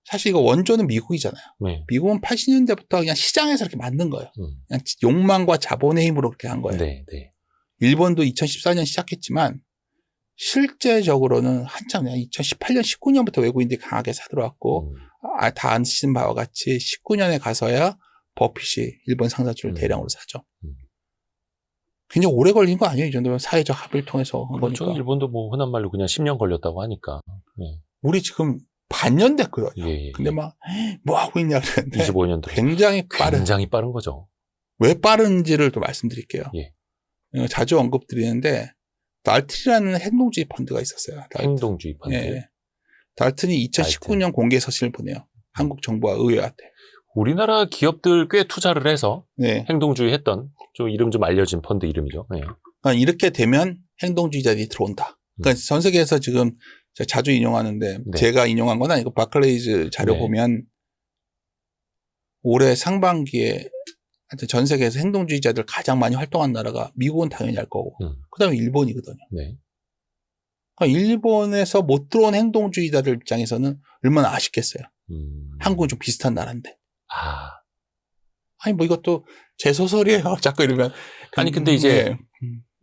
사실 이거 원조는 미국이잖아요. 네. 미국은 80년대부터 그냥 시장에서 이렇게 만든 거예요. 그냥 욕망과 자본의 힘으로 그렇게 한 거예요. 네. 일본도 2014년 시작했지만 실제적으로는 한참 그냥 2018년, 19년부터 외국인들이 강하게 사들어왔고 다 아시는 바와 같이 19년에 가서야 버핏이 일본 상사주를 대량으로 사죠. 굉장히 오래 걸린 거 아니에요? 이 정도면 사회적 합의를 통해서 한 그렇죠. 거니까. 일본도 뭐 흔한 말로 그냥 10년 걸렸다고 하니까. 네. 우리 지금 반년 됐거든요. 예. 근데 막 뭐 하고 있냐 그랬는데 25년 들어. 굉장히 빠른 거죠. 왜 빠른지를 또 말씀드릴게요. 예. 자주 언급드리는데 달튼이라는 행동주의 펀드가 있었어요. 행동주의 펀드. 예. 달튼이 2019년 공개 서신을 보내요. 한국 정부와 의회한테. 우리나라 기업들 꽤 투자를 해서 네. 행동주의 했던 좀 이름 좀 알려진 펀드 이름이죠. 네. 그러니까 이렇게 되면 행동주의자들이 들어온다. 그러니까 전 세계에서 지금 제가 자주 인용하는데 네. 제가 인용한 건 아니고 바클레이즈 자료 네. 보면 올해 상반기에 하여튼 전 세계에서 행동주의자들 가장 많이 활동한 나라가 미국은 당연히 할 거고 그다음에 일본이거든요. 네. 그러니까 일본에서 못 들어온 행동주의자들 입장에서는 얼마나 아쉽겠어요. 한국은 좀 비슷한 나라인데. 아니 뭐 이것도 제 소설이에요. 자꾸 이러면. 아니 근데 이제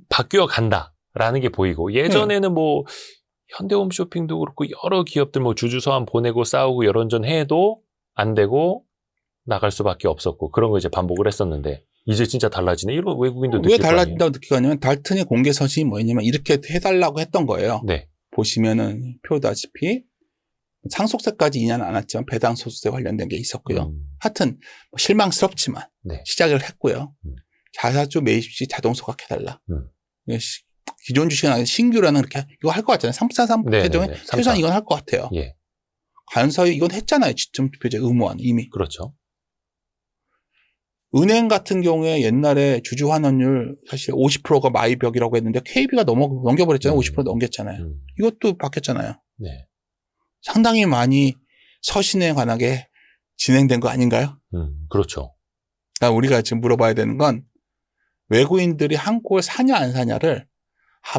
바뀌어 간다라는 게 보이고 예전에는 뭐 현대홈쇼핑도 그렇고 여러 기업들 뭐 주주서한 보내고 싸우고 여론전 해도 안 되고 나갈 수밖에 없었고 그런 거 이제 반복을 했었는데 이제 진짜 달라지네. 이런 외국인도 느낄 왜 거 아니에요. 달라진다고 느끼고 하냐면 달튼의 공개 서신이 뭐였냐면 이렇게 해달라고 했던 거예요. 네. 보시면은 표다시피 상속세까지 인하는 안 했지만 배당 소득세 관련된 게 있었고요. 하여튼 실망스럽지만 네. 시작을 했고요. 자사주 매입 시 자동 소각해달라. 기존 주식은 아니라 신규라는 그렇게 이거 할 것 같잖아요. 343 개정에 최소한 이건 할 것 같아요. 예. 관서에 이건 했잖아요. 지점 투표제 의무화는 이미. 그렇죠. 은행 같은 경우에 옛날에 주주 환원율 사실 50%가 마이벽이라고 했는데 KB가 넘겨버렸잖아요. 50% 넘겼잖아요. 이것도 바뀌었잖아요. 네. 상당히 많이 서신에 관하게 진행된 거 아닌가요? 그렇죠. 그러니까 우리가 지금 물어봐야 되는 건 외국인들이 한국을 사냐 안 사냐를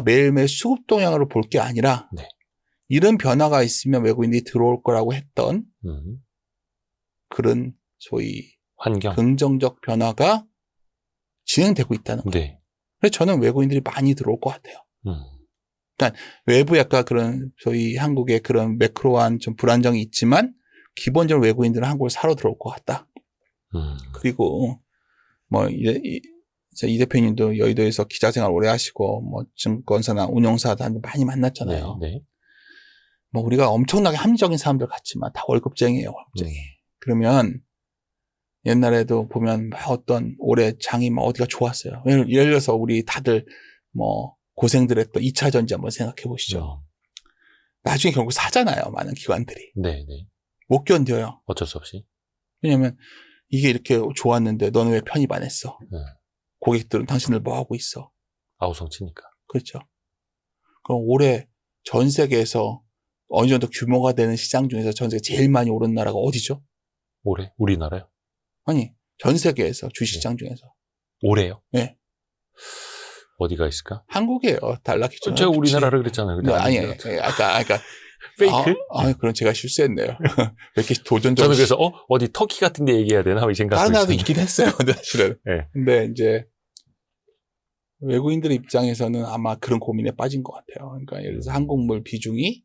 매일매일 수급 동향으로 볼 게 아니라 네. 이런 변화가 있으면 외국인들이 들어올 거라고 했던 그런 소위 환경. 긍정적 변화가 진행되고 있다는 거예요. 네. 그래서 저는 외국인들이 많이 들어올 것 같아요. 그러니까 외부 약간 그런 소위 한국의 그런 매크로한 좀 불안정이 있지만 기본적으로 외국인들은 한국을 사러 들어올 것 같다. 그리고 뭐 이 대표님도 여의도에서 기자 생활 오래 하시고 뭐 증권사나 운용사도 많이 만났잖아요. 네. 네. 뭐 우리가 엄청나게 합리적인 사람들 같지만 다 월급쟁이에요, 월급쟁이. 그러면 옛날에도 보면 어떤 올해 장이 막 어디가 좋았어요. 예를 들어서 우리 다들 뭐 고생들 했던 2차 전지 한번 생각해 보시죠. 나중에 결국 사잖아요, 많은 기관들이. 네. 네. 못 견뎌요. 어쩔 수 없이. 왜냐면 이게 이렇게 좋았는데 너는 왜 편입 안 했어? 네. 고객들은 당신들 뭐 하고 있어? 아우성치니까. 그렇죠. 그럼 올해 전 세계에서 어느 정도 규모가 되는 시장 중에서 전 세계 제일 많이 오른 나라가 어디죠? 올해? 우리나라요? 아니, 전 세계에서 주식시장 중에서. 올해요? 네. 어디가 있을까? 한국이에요. 달러 기준. 제가 우리나라를 그랬잖아요. 근데 아니, 아닌데요. 아까. 페이크? 그럼 제가 실수했네요. 왜 이렇게 도전적으로. 저는 그래서 어디 터키 같은 데 얘기해야 되나 이 생각하고 다른 나라도 있었는데. 있긴 했어요. 사실은. 네. 근데 이제 외국인들 입장에서는 아마 그런 고민에 빠진 것 같아요. 그러니까 예를 들어서 한국물 비중이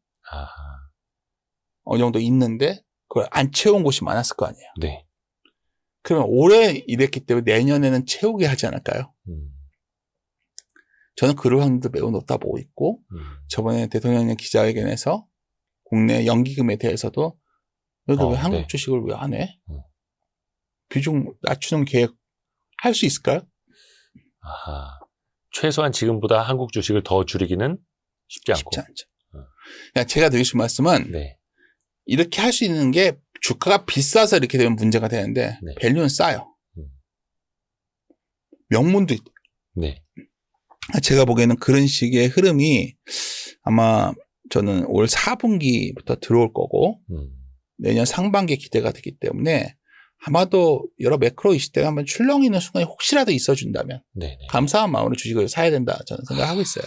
어느 정도 있는데 그걸 안 채운 곳이 많았을 거 아니에요. 네. 그러면 올해 이랬기 때문에 내년에는 채우게 하지 않을까요? 저는 그럴 확률도 매우 높다 보고 있고 저번에 대통령님 기자회견에서 국내 연기금에 대해서도 여기 왜 한국 네. 주식을 왜 안 해? 비중 낮추는 계획 할 수 있을까요? 최소한 지금보다 한국 주식을 더 줄이기는 쉽지 않고. 쉽지 않죠. 그냥 제가 드리고 싶은 말씀은 네. 이렇게 할 수 있는 게 주가가 비싸서 이렇게 되면 문제가 되는데 네. 밸류는 싸요. 명문도 있고. 네. 제가 보기에는 그런 식의 흐름이 아마 저는 올 4분기부터 들어올 거고 내년 상반기에 기대가 되기 때문에 아마도 여러 매크로 이슈 때문에 한번 출렁이는 순간이 혹시라도 있어준다면 네. 감사한 마음으로 주식을 사야 된다 저는 생각하고 있어요.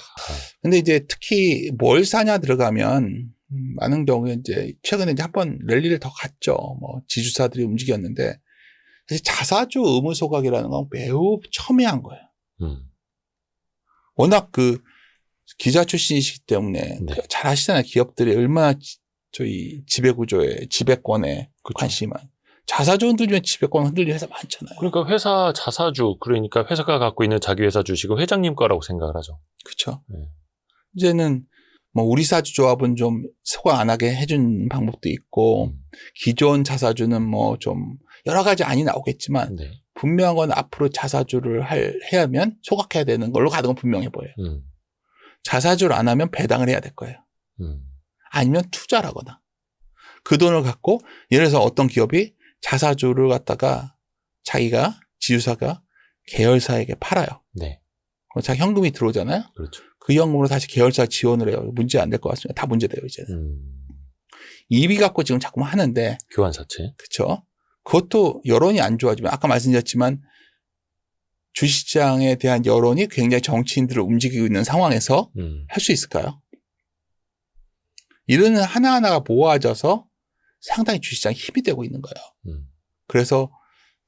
근데 이제 특히 뭘 사냐 들어가면 많은 경우에 이제 최근에 이제 한번 랠리를 더 갔죠. 뭐 지주사들이 움직였는데 사실 자사주 의무 소각이라는 건 매우 첨예한 거예요. 워낙 그 기자 출신이시기 때문에 네. 잘 아시잖아요. 기업들이 얼마나 저희 지배구조에 지배권에 그렇죠. 관심이 많아요. 자사주 흔들리면 지배권 흔들리는 회사 많잖아요. 그러니까 회사 자사주, 그러니까 회사가 갖고 있는 자기 회사 주식은 회장님 거라고 생각을 하죠. 그렇죠. 네. 이제는 뭐 우리 사주 조합은 좀 소각 안 하게 해준 방법도 있고 기존 자사주는 뭐 좀 여러 가지 안이 나오겠지만 네. 분명한 건 앞으로 자사주를 해야 하면 소각해야 되는 걸로 가는 건 분명해 보여요. 자사주를 안 하면 배당을 해야 될 거예요. 아니면 투자를 하거나 그 돈을 갖고 예를 들어서 어떤 기업이 자사주를 갖다가 자기가 지주사가 계열사에게 팔아요. 네. 그럼 자기 현금이 들어오잖아요. 그렇죠. 그 현금으로 다시 계열사 지원을 해요. 문제 안 될 것 같습니다. 다 문제돼요 이제는. 이비 갖고 지금 자꾸만 하는데 교환사채. 그렇죠. 그것도 여론이 안 좋아지면 아까 말씀드렸지만 주식시장에 대한 여론이 굉장히 정치인들을 움직이고 있는 상황에서 할 수 있을까요? 이런 하나하나가 모아져서 상당히 주식시장에 힘이 되고 있는 거예요. 그래서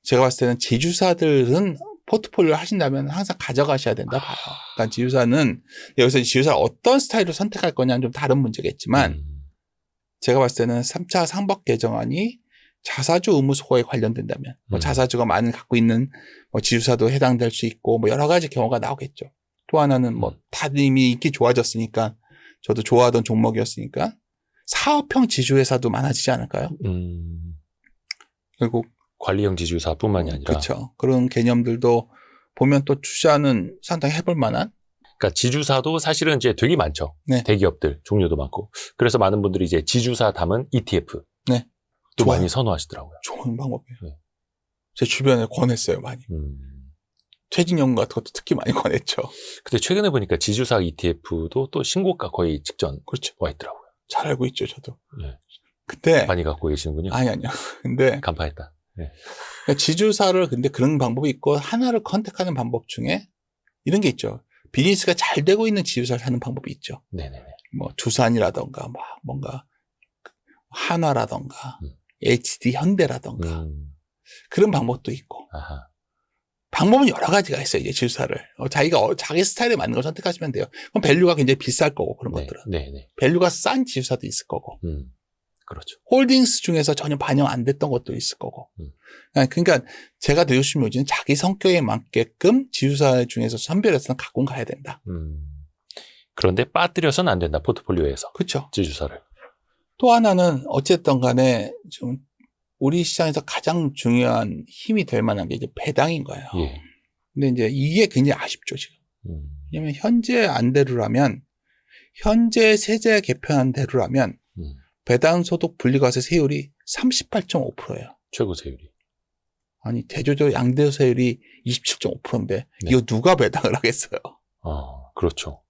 제가 봤을 때는 지주사들은 포트폴리오를 하신다면 항상 가져가셔야 된다 봐요. 그러니까 지주사는 여기서 지주사 어떤 스타일을 선택할 거냐는 좀 다른 문제겠지만 제가 봤을 때는 3차 상법 개정안이 자사주 의무 소각에 관련된다면 뭐 자사주가 많이 갖고 있는 뭐 지주사도 해당될 수 있고 뭐 여러 가지 경우가 나오겠죠. 또 하나는 뭐 다들 이미 인기 좋아졌으니까 저도 좋아하던 종목이었으니까 사업형 지주회사도 많아지지 않을까요? 결국 관리형 지주사뿐만이 아니라. 그렇죠. 그런 개념들도 보면 또 투자는 상당히 해볼 만한. 그러니까 지주사도 사실은 이제 되게 많죠. 네. 대기업들 종류도 많고. 그래서 많은 분들이 이제 지주사 담은 ETF. 네. 또 좋아요. 많이 선호하시더라고요. 좋은 방법이에요. 네. 제 주변에 권했어요, 많이. 퇴직연금 같은 것도 특히 많이 권했죠. 근데 최근에 보니까 지주사 ETF도 또 신고가 거의 직전 그렇죠. 와 있더라고요. 잘 알고 있죠, 저도. 네. 근데 많이 갖고 계시는군요. 아니요. 근데 간파했다. 네. 지주사를 근데 그런 방법이 있고 하나를 컨택하는 방법 중에 이런 게 있죠. 비즈니스가 잘 되고 있는 지주사를 하는 방법이 있죠. 네네네. 뭐 두산이라던가 막 뭔가 한화라던가 HD 현대라던가 그런 방법도 있고. 아하. 방법은 여러 가지가 있어요. 이제 지주사를 자기가 자기 스타일에 맞는 걸 선택하시면 돼요. 그럼 밸류가 굉장히 비쌀 거고 그런 네, 것들은 네네. 밸류가 싼 지주사도 있을 거고. 그렇죠. 홀딩스 중에서 전혀 반영 안 됐던 것도 있을 거고. 그러니까 제가 드리고 싶은 요지는 자기 성격에 맞게끔 지주사 중에서 선별해서는 갖고 가야 된다. 그런데 빠뜨려서는 안 된다. 포트폴리오에서. 그렇죠. 지주사를. 또 하나는 어쨌든 간에 좀 우리 시장에서 가장 중요한 힘이 될 만한 게 이제 배당인 거예요. 예. 근데 이제 이게 굉장히 아쉽죠, 지금. 왜냐면 현재 안대로라면, 현재 세제 개편한 대로라면, 배당 소득 분리과세 세율이 38.5%예요. 최고 세율이. 아니, 대조적 양도세율이 27.5%인데, 네. 이거 누가 배당을 하겠어요? 그렇죠.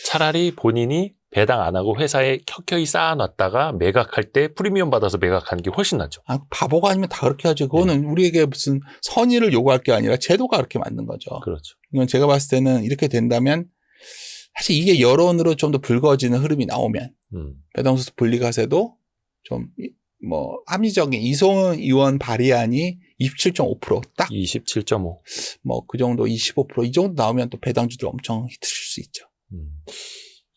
차라리 본인이 배당 안 하고 회사에 켜켜이 쌓아놨다가 매각할 때 프리미엄 받아서 매각하는 게 훨씬 낫죠. 바보가 아니면 다 그렇게 하죠. 그거는 우리에게 무슨 선의를 요구할 게 아니라 제도가 그렇게 만든 거죠. 그렇죠. 이건 제가 봤을 때는 이렇게 된다면 사실 이게 여론으로 좀 더 불거지는 흐름이 나오면 배당소득 분리과세도 좀 뭐 합리적인 이소은 의원 발의안이 27.5% 딱 27.5. 뭐 그 정도 25% 이 정도 나오면 또 배당주들 엄청 히트칠 수 있죠.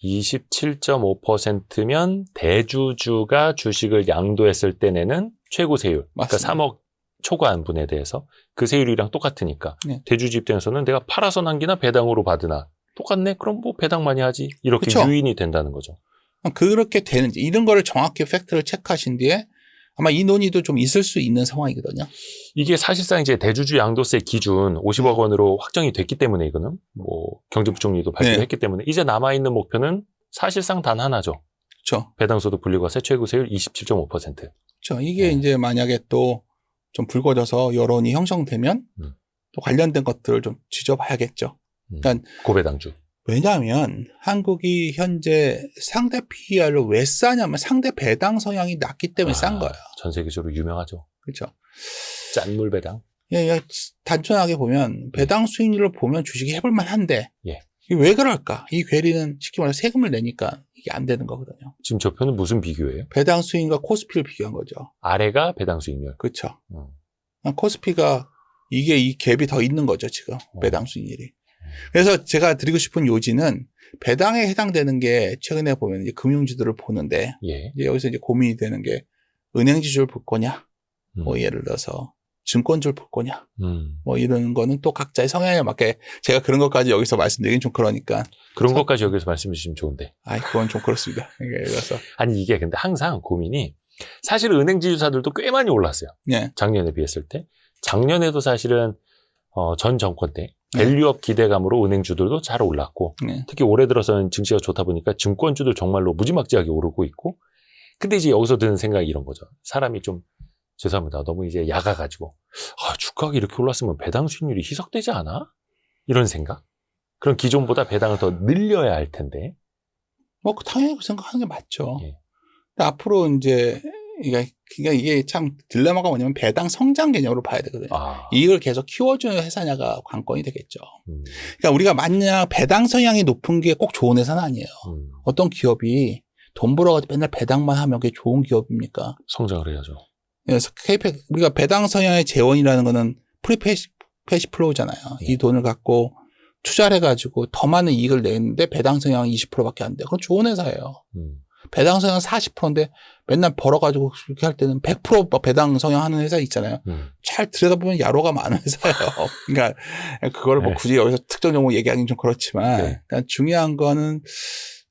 27.5%면 대주주가 주식을 양도했을 때 내는 최고 세율. 맞습니다. 그러니까 3억 초과한분에 대해서 그 세율이랑 똑같으니까 네. 대주주 입장에서는 내가 팔아서 남기나 배당으로 받으나 똑같네? 그럼 뭐 배당 많이 하지. 이렇게 그쵸? 유인이 된다는 거죠. 그렇게 되는지 이런 거를 정확히 팩트를 체크하신 뒤에 아마 이 논의도 좀 있을 수 있는 상황이거든요. 이게 사실상 이제 대주주 양도세 기준 50억 원으로 확정이 됐기 때문에 이거는 뭐 경제부총리도 발표를 네. 했기 때문에 이제 남아있는 목표는 사실상 단 하나죠. 그렇죠. 배당소득 분리과세 최고 세율 27.5%. 그렇죠. 이게 네. 이제 만약에 또 좀 불거져서 여론이 형성되면 또 관련된 것들을 좀 지져봐야겠죠. 그러니까 고배당주. 왜냐하면 한국이 현재 상대 PER로 왜 싸냐면 상대 배당 성향이 낮기 때문에 싼 거예요. 전 세계적으로 유명하죠. 그렇죠. 짠물 배당. 예, 단순하게 보면 배당 수익률을 보면 주식이 해볼만 한데 예. 이게 왜 그럴까? 이 괴리는 쉽게 말해서 세금을 내니까 이게 안 되는 거거든요. 지금 저 표는 무슨 비교예요? 배당 수익과 코스피를 비교한 거죠. 아래가 배당 수익률. 그렇죠. 코스피가 이게 이 갭이 더 있는 거죠, 지금. 배당 수익률이. 그래서 제가 드리고 싶은 요지는 배당에 해당되는 게 최근에 보면 이제 금융주들을 보는데 예. 이제 여기서 이제 고민이 되는 게 은행지주를 볼 거냐, 뭐 예를 들어서 증권주를 볼 거냐, 뭐 이런 거는 또 각자의 성향에 맞게 제가 그런 것까지 여기서 말씀드리긴 좀 그러니까. 그런 것까지 여기서 말씀해 주시면 좋은데. 그건 좀 그렇습니다. 그래서. 아니, 이게 근데 항상 고민이 사실 은행 지주사들도 꽤 많이 올랐어요. 네. 작년에 비했을 때. 작년에도 사실은 전 정권 때 밸류업 기대감으로 은행주들도 잘 올랐고 네. 특히 올해 들어서는 증시가 좋다 보니까 증권주들 정말로 무지막지하게 오르고 있고 근데 이제 여기서 드는 생각이 이런 거죠. 사람이 좀 죄송합니다. 너무 이제 야가가지고 주가가 이렇게 올랐으면 배당 수익률이 희석되지 않아? 이런 생각? 그럼 기존보다 배당을 더 늘려야 할 텐데. 뭐 당연히 그 생각하는 게 맞죠. 예. 근데 앞으로 이제 이게 참 딜레마가 뭐냐면 배당 성장 개념으로 봐야 되거든요. 이걸 계속 키워주는 회사냐가 관건이 되겠죠. 그러니까 우리가 만약 배당 성향이 높은 게 꼭 좋은 회사는 아니에요. 어떤 기업이 돈 벌어가지고 맨날 배당만 하면 그게 좋은 기업입니까? 성장을 해야죠. 그래서 우리가 배당 성향의 재원이라는 거는 프리패시 플로우잖아요. 예. 이 돈을 갖고 투자를 해가지고 더 많은 이익을 내는데 배당 성향은 20%밖에 안 돼요. 그건 좋은 회사예요. 배당 성향 40%인데 맨날 벌어가지고 그렇게 할 때는 100% 배당 성향 하는 회사 있잖아요. 잘 들여다보면 야로가 많은 회사예요. 그러니까 그걸 뭐 굳이 여기서 특정 종목 얘기하기는 좀 그렇지만 네. 그러니까 중요한 거는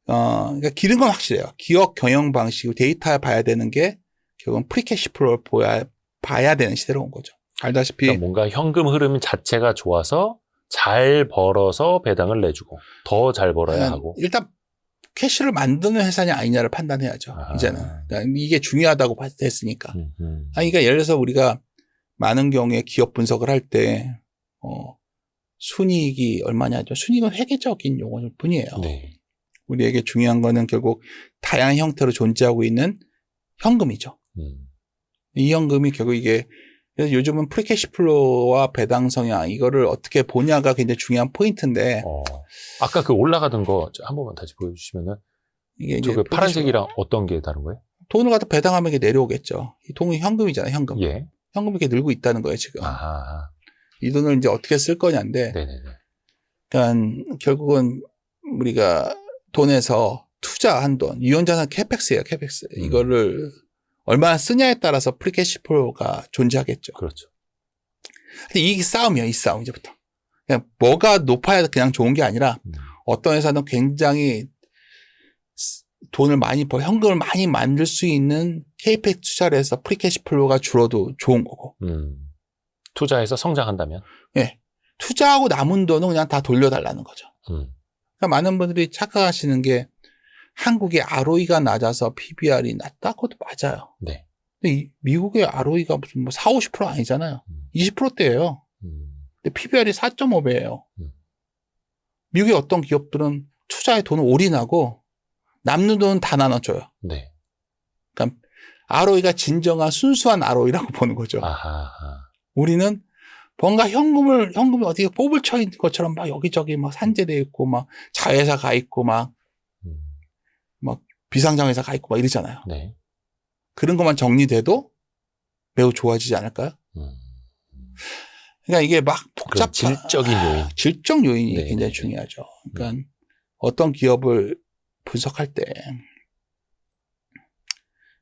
그러니까 기른 건 확실해요. 기업 경영 방식, 데이터 봐야 되는 게 결국은 프리캐시 플로우를 봐야 되는 시대로 온 거죠. 알다시피 그러니까 뭔가 현금 흐름 자체가 좋아서 잘 벌어서 배당을 내주고 더 잘 벌어야 하고 일단 캐시를 만드는 회사냐 아니냐를 판단해야죠. 이제는 그러니까 이게 중요하다고 됐으니까. 그러니까 예를 들어서 우리가 많은 경우에 기업 분석을 할 때 순이익이 얼마냐죠. 순이익은 회계적인 용어일 뿐이에요. 네. 우리에게 중요한 거는 결국 다양한 형태로 존재하고 있는 현금이죠. 이 현금이 결국 이게 그래서 요즘은 프리캐시 플로우와 배당 성향 이거를 어떻게 보냐가 굉장히 중요한 포인트인데 아까 그 올라가던 거 한 번만 다시 보여주시면은 이게 저 이제 그 파란색이랑 어떤 게 다른 거예요? 돈을 갖다 배당하면 이게 내려오겠죠. 이 돈이 현금이잖아요, 현금. 예. 현금이 이렇게 늘고 있다는 거예요, 지금. 아하. 이 돈을 이제 어떻게 쓸 거냐인데, 네네네. 그러니까 결국은 우리가 돈에서 투자한 돈, 유연자산 캐펙스예요, 캐펙스. 이거를 얼마나 쓰냐에 따라서 프리캐시 플로우가 존재하겠죠. 그렇죠. 근데 이 싸움이에요, 이 싸움, 이제부터. 그냥 뭐가 높아야 그냥 좋은 게 아니라 어떤 회사는 굉장히 돈을 많이 현금을 많이 만들 수 있는 KPX 투자를 해서 프리캐시 플로우가 줄어도 좋은 거고. 투자해서 성장한다면? 예. 투자하고 남은 돈은 그냥 다 돌려달라는 거죠. 그러니까 많은 분들이 착각하시는 게 한국의 ROE가 낮아서 PBR이 낮다? 그것도 맞아요. 네. 근데 미국의 ROE가 무슨 뭐 4, 50% 아니잖아요. 20%대예요. 근데 PBR이 4.5배예요. 미국의 어떤 기업들은 투자에 돈을 올인하고 남는 돈은 다 나눠줘요. 네. 그러니까 ROE가 진정한 순수한 ROE라고 보는 거죠. 아하. 우리는 뭔가 현금이 어디에 뽑을 쳐 있는 것처럼 막 여기저기 막 산재돼 있고 막 자회사 가 있고 막 비상장회사 가 있고 막 이러잖아요. 네. 그런 것만 정리돼도 매우 좋아지지 않을까요? 그러니까 이게 막 복잡한 질적인 요인. 질적 요인이 네, 굉장히 네, 중요하죠. 그러니까 어떤 기업을 분석할 때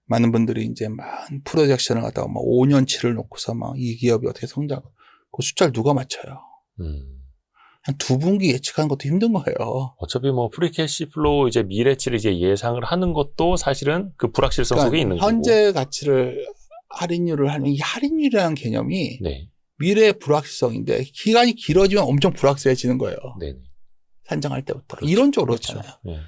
많은 분들이 이제 막 프로젝션을 갖다가 막 5년치를 놓고서 막 이 기업이 어떻게 성장, 그 숫자를 누가 맞춰요? 한 2분기 예측하는 것도 힘든 거예요. 어차피 뭐 프리캐시 플로우 이제 미래치를 이제 예상을 하는 것도 사실은 그 불확실성 그러니까 속에 있는 거고. 현재 가치를 할인율을 하는 이 할인율이라는 개념이 네. 미래의 불확실성인데 기간이 길어지면 엄청 불확실해지는 거예요. 네. 산정할 때부터. 그렇죠. 이론적으로 그렇죠. 그렇잖아요. 네.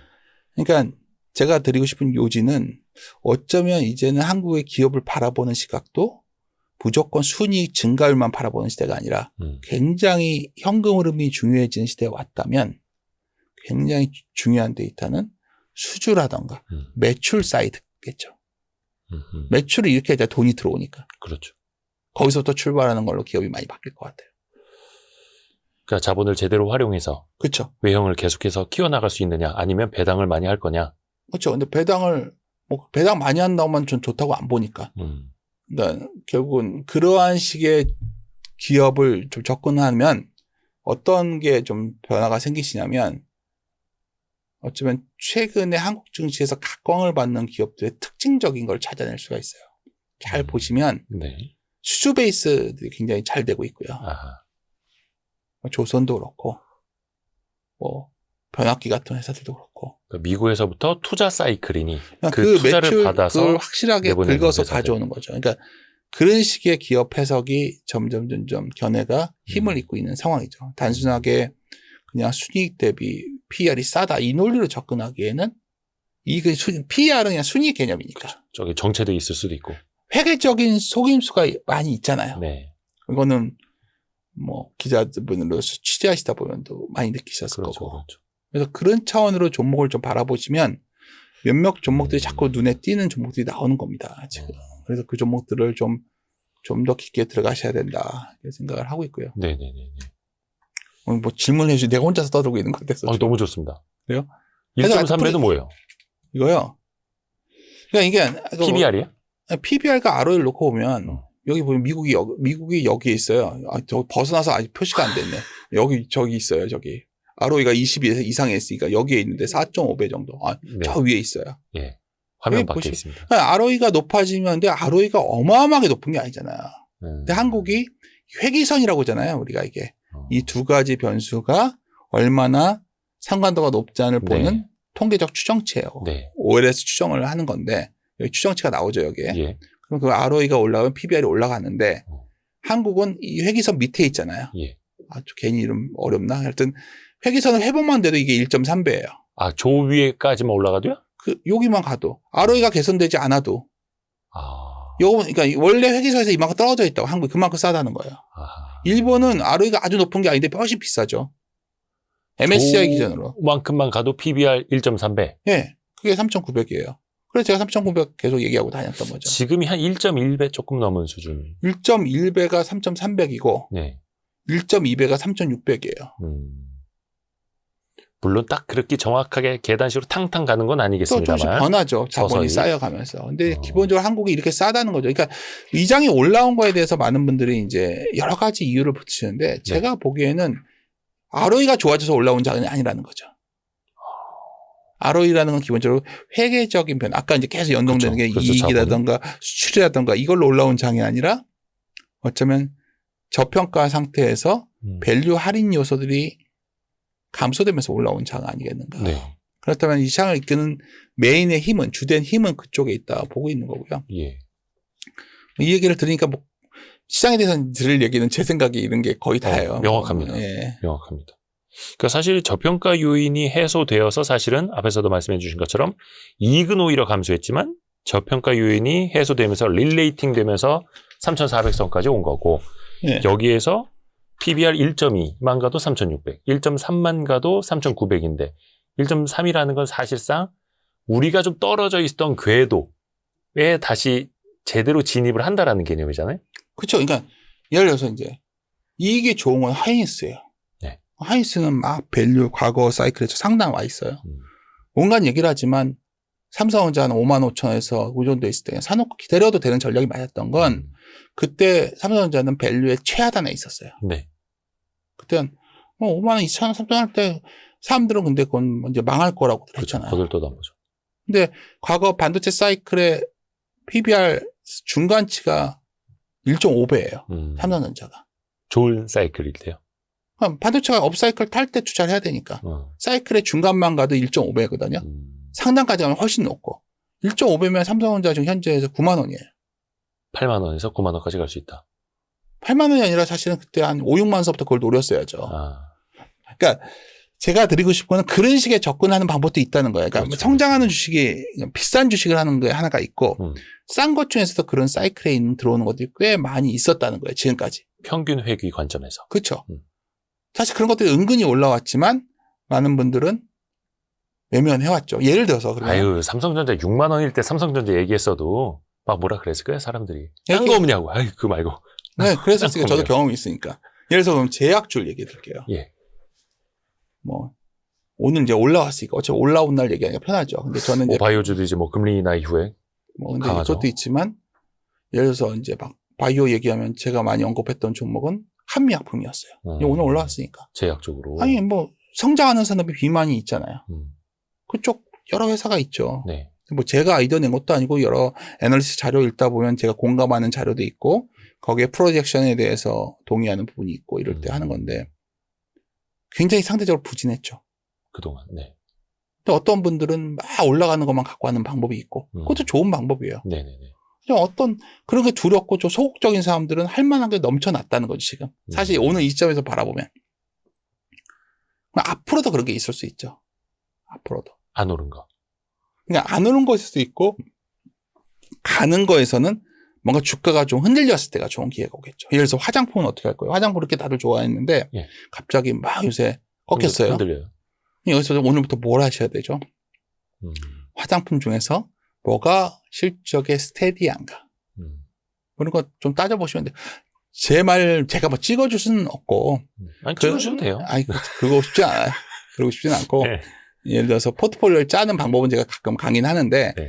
그러니까 제가 드리고 싶은 요지는 어쩌면 이제는 한국의 기업을 바라보는 시각도 무조건 순이익 증가율만 바라보는 시대가 아니라 굉장히 현금 흐름이 중요해지는 시대에 왔다면 굉장히 중요한 데이터는 수주라던가 매출 사이드겠죠. 매출을 이렇게 해야 돈이 들어오니까. 그렇죠. 거기서부터 출발하는 걸로 기업이 많이 바뀔 것 같아요. 그러니까 자본을 제대로 활용해서 그렇죠. 외형을 계속해서 키워나갈 수 있느냐 아니면 배당을 많이 할 거냐. 그렇죠. 근데 배당 많이 한다고만 전 좋다고 안 보니까. 그러니까 결국은 그러한 식의 기업을 좀 접근하면 어떤 게 좀 변화가 생기시냐면 어쩌면 최근에 한국 증시에서 각광을 받는 기업들의 특징적인 걸 찾아낼 수가 있어요. 잘 보시면 네. 수주 베이스들이 굉장히 잘 되고 있고요. 아하. 조선도 그렇고 뭐 변압기 같은 회사들도 그렇고 그러니까 미국에서부터 투자 사이클이니 그 투자를 매출 받아서 그걸 확실하게 내보내는 긁어서 회사들. 가져오는 거죠. 그러니까 그런 식의 기업 해석이 점점 견해가 힘을 잇고 있는 상황이죠. 단순하게 그냥 순이익 대비 PER이 싸다 이 논리로 접근하기에는 PER은 그냥 순이익 개념이니까. 그렇죠. 저기 정체도 있을 수도 있고. 회계적인 속임수가 많이 있잖아요. 네. 이거는 뭐 기자분으로서 취재하시다 보면도 많이 느끼셨을 그렇죠. 거고. 그렇죠. 그래서 그런 차원으로 종목을 좀 바라보시면 몇몇 종목들이 자꾸 눈에 띄는 종목들이 나오는 겁니다. 지금. 그래서 그 종목들을 좀 더 깊게 들어가셔야 된다. 이렇게 생각을 하고 있고요. 네네네. 오늘 뭐 질문해 주시 내가 혼자서 떠들고 있는 것 같아서. 너무 좋습니다. 그래요? 1.3배도 뭐예요? 이거요. 그러니까 이게 PBR이에요? PBR과 ROE를 놓고 보면 여기 보면 미국이 여기에 있어요. 저 벗어나서 아직 표시가 안 됐네. 저기 있어요. 저기. ROE가 20 이상에 있으니까 여기에 있는데 4.5배 정도. 네. 저 위에 있어요. 예. 화면 밖에 있습니다. ROE가 높아지면 근데 ROE가 어마어마하게 높은 게 아니잖아요. 근데 한국이 회기선이라고 하잖아요. 우리가 이게. 이 두 가지 변수가 얼마나 상관도가 높지 않을 보는 통계적 추정치예요. 네. OLS 추정을 하는 건데 여기 추정치가 나오죠. 여기에. 예. 그럼 그 ROE가 올라가면 PBR이 올라가는데 한국은 이 회기선 밑에 있잖아요. 예. 괜히 이름 어렵나? 하여튼 회기선을 회복만 돼도 이게 1.3배예요. 조 위에까지만 올라가도요? 여기만 가도 ROE가 개선되지 않아도 아. 그러니까 원래 회계선에서 이만큼 떨어져 있다고 한국이 그만큼 싸다는 거예요. 아하. 일본은 ROE가 아주 높은 게 아닌데 훨씬 비싸죠. MSCI 기준으로. 만큼만 가도 PBR 1.3배. 예. 그게 3,900이에요. 그래서 제가 3,900 계속 얘기하고 다녔던 거죠. 지금이 한 1.1배 조금 넘은 수준. 1.1배가 3,300이고 네. 1.2배가 3,600이에요. 물론 딱 그렇게 정확하게 계단식으로 탕탕 가는 건 또 아니겠습니다만. 조금씩 변하죠. 자본이 서서히. 쌓여가면서. 근데 기본적으로 한국이 이렇게 싸다는 거죠. 그러니까 위장이 올라온 거에 대해서 많은 분들이 이제 여러 가지 이유를 붙이는데 제가 보기에는 ROE가 좋아져서 올라온 장이 아니라는 거죠. ROE라는 건 기본적으로 회계적인 변화. 아까 이제 계속 연동되는 게 그렇죠, 이익이라든가 수출이라든가 이걸로 올라온 장이 아니라 어쩌면 저평가 상태에서 밸류 할인 요소들이 감소되면서 올라온 장 아니겠는가. 네. 그렇다면 이 시장을 이끄는 메인의 힘은, 주된 힘은 그쪽에 있다 보고 있는 거고요. 예. 이 얘기를 들으니까 뭐 시장에 대해서 들을 얘기는 제 생각에 이런 게 거의 다예요. 명확합니다. 예. 명확합니다. 그러니까 사실 저평가 요인이 해소되어서 사실은 앞에서도 말씀해 주신 것처럼 이익은 오히려 감소했지만 저평가 요인이 해소되면서 릴레이팅 되면서 3,400선까지 온 거고 예. 여기에서 PBR 1.2만 가도 3,600, 1.3만 가도 3,900인데 1.3이라는 건 사실상 우리가 좀 떨어져 있었던 궤도에 다시 제대로 진입을 한다라는 개념이잖아요. 그렇죠. 그러니까 예를 들어서 이제 이익이 좋은 건 하이닉스예요. 네. 하이닉스는 막 밸류 과거 사이클에서 상당 와 있어요. 온갖 얘기를 하지만 삼성전자는 55,000원에서 그 정도 있을 때 사놓고 기다려도 되는 전략이 맞았던 건 그때 삼성전자는 밸류의 최하단에 있었어요. 네. 그때는 뭐 5만 2천 원, 3천 원 할 때 사람들은 근데 그건 이제 망할 거라고 그렇죠. 했잖아요. 거들떠다보죠. 근데 과거 반도체 사이클의 PBR 중간치가 1.5배예요. 삼성전자가. 좋은 사이클일 때요. 그럼 반도체가 업사이클 탈 때 투자를 해야 되니까 사이클의 중간만 가도 1.5배거든요. 상단까지 가면 훨씬 높고 1.5배면 삼성전자 지금 현재에서 9만 원이에요. 8만 원에서 9만 원까지 갈 수 있다. 8만 원이 아니라 사실은 그때 한 5, 6만 원서부터 그걸 노렸어야죠. 그러니까 제가 드리고 싶은 건 그런 식의 접근하는 방법도 있다는 거예요. 그러니까 그렇죠. 성장하는 주식이 비싼 주식을 하는 게 하나가 있고 싼 것 중에서도 그런 사이클에 들어오는 것들이 꽤 많이 있었다는 거예요. 지금까지. 평균 회귀 관점에서. 그렇죠. 사실 그런 것들이 은근히 올라왔지만 많은 분들은 외면해왔죠. 예를 들어서 그러면 아유, 삼성전자 6만 원일 때 삼성전자 얘기했어도 막 뭐라 그랬을 거예요, 사람들이. 딴 거 없냐고. 아유, 그거 말고. 네, 그래서 저도 경험이 있으니까. 예를 들어서 그럼 제약줄 얘기해 드릴게요. 예. 뭐 오늘 이제 올라왔으니까 어차피 올라온 날 얘기하기가 편하죠. 근데 저는 이제 바이오주도 이제 뭐 금리 인하 이후에 뭐 근데 강하죠. 이것도 있지만 예를 들어서 이제 막 바이오 얘기하면 제가 많이 언급했던 종목은 한미약품이었어요. 오늘 올라왔으니까. 제약 쪽으로. 아니 뭐 성장하는 산업이 비만이 있잖아요. 그쪽 여러 회사가 있죠. 네. 뭐 제가 아이디어 낸 것도 아니고 여러 애널리스트 자료 읽다 보면 제가 공감하는 자료도 있고 거기에 프로젝션에 대해서 동의하는 부분이 있고 이럴 때 하는 건데 굉장히 상대적으로 부진했죠. 그동안. 네. 근데 어떤 분들은 막 올라가는 것만 갖고 하는 방법이 있고 그것도 좋은 방법이에요. 네네네. 어떤 그런 게 두렵고 좀 소극적인 사람들은 할 만한 게 넘쳐났다는 거죠, 지금. 사실 오늘 이 시점에서 바라보면. 앞으로도 그런 게 있을 수 있죠. 앞으로도. 안 오른 거. 그러니까 안 오는 것일 수도 있고 가는 거에서는 뭔가 주가가 좀 흔들렸을 때가 좋은 기회가 오겠죠. 예를 들어서 화장품은 어떻게 할 거예요? 화장품 그렇게 다들 좋아했는데 예. 갑자기 막 요새 꺾였어요. 흔들려요. 여기서 오늘부터 뭘 하셔야 되죠? 화장품 중에서 뭐가 실적에 스테디한가? 그런 거 좀 따져보시면 돼요. 제 말 제가 뭐 찍어줄 수는 없고. 아니, 찍어주셔도 돼요. 아니, 그거 쉽지 않아요. 그러고 싶지는 않고. 네. 예를 들어서 포트폴리오를 짜는 방법은 제가 가끔 강의는 하는데 네.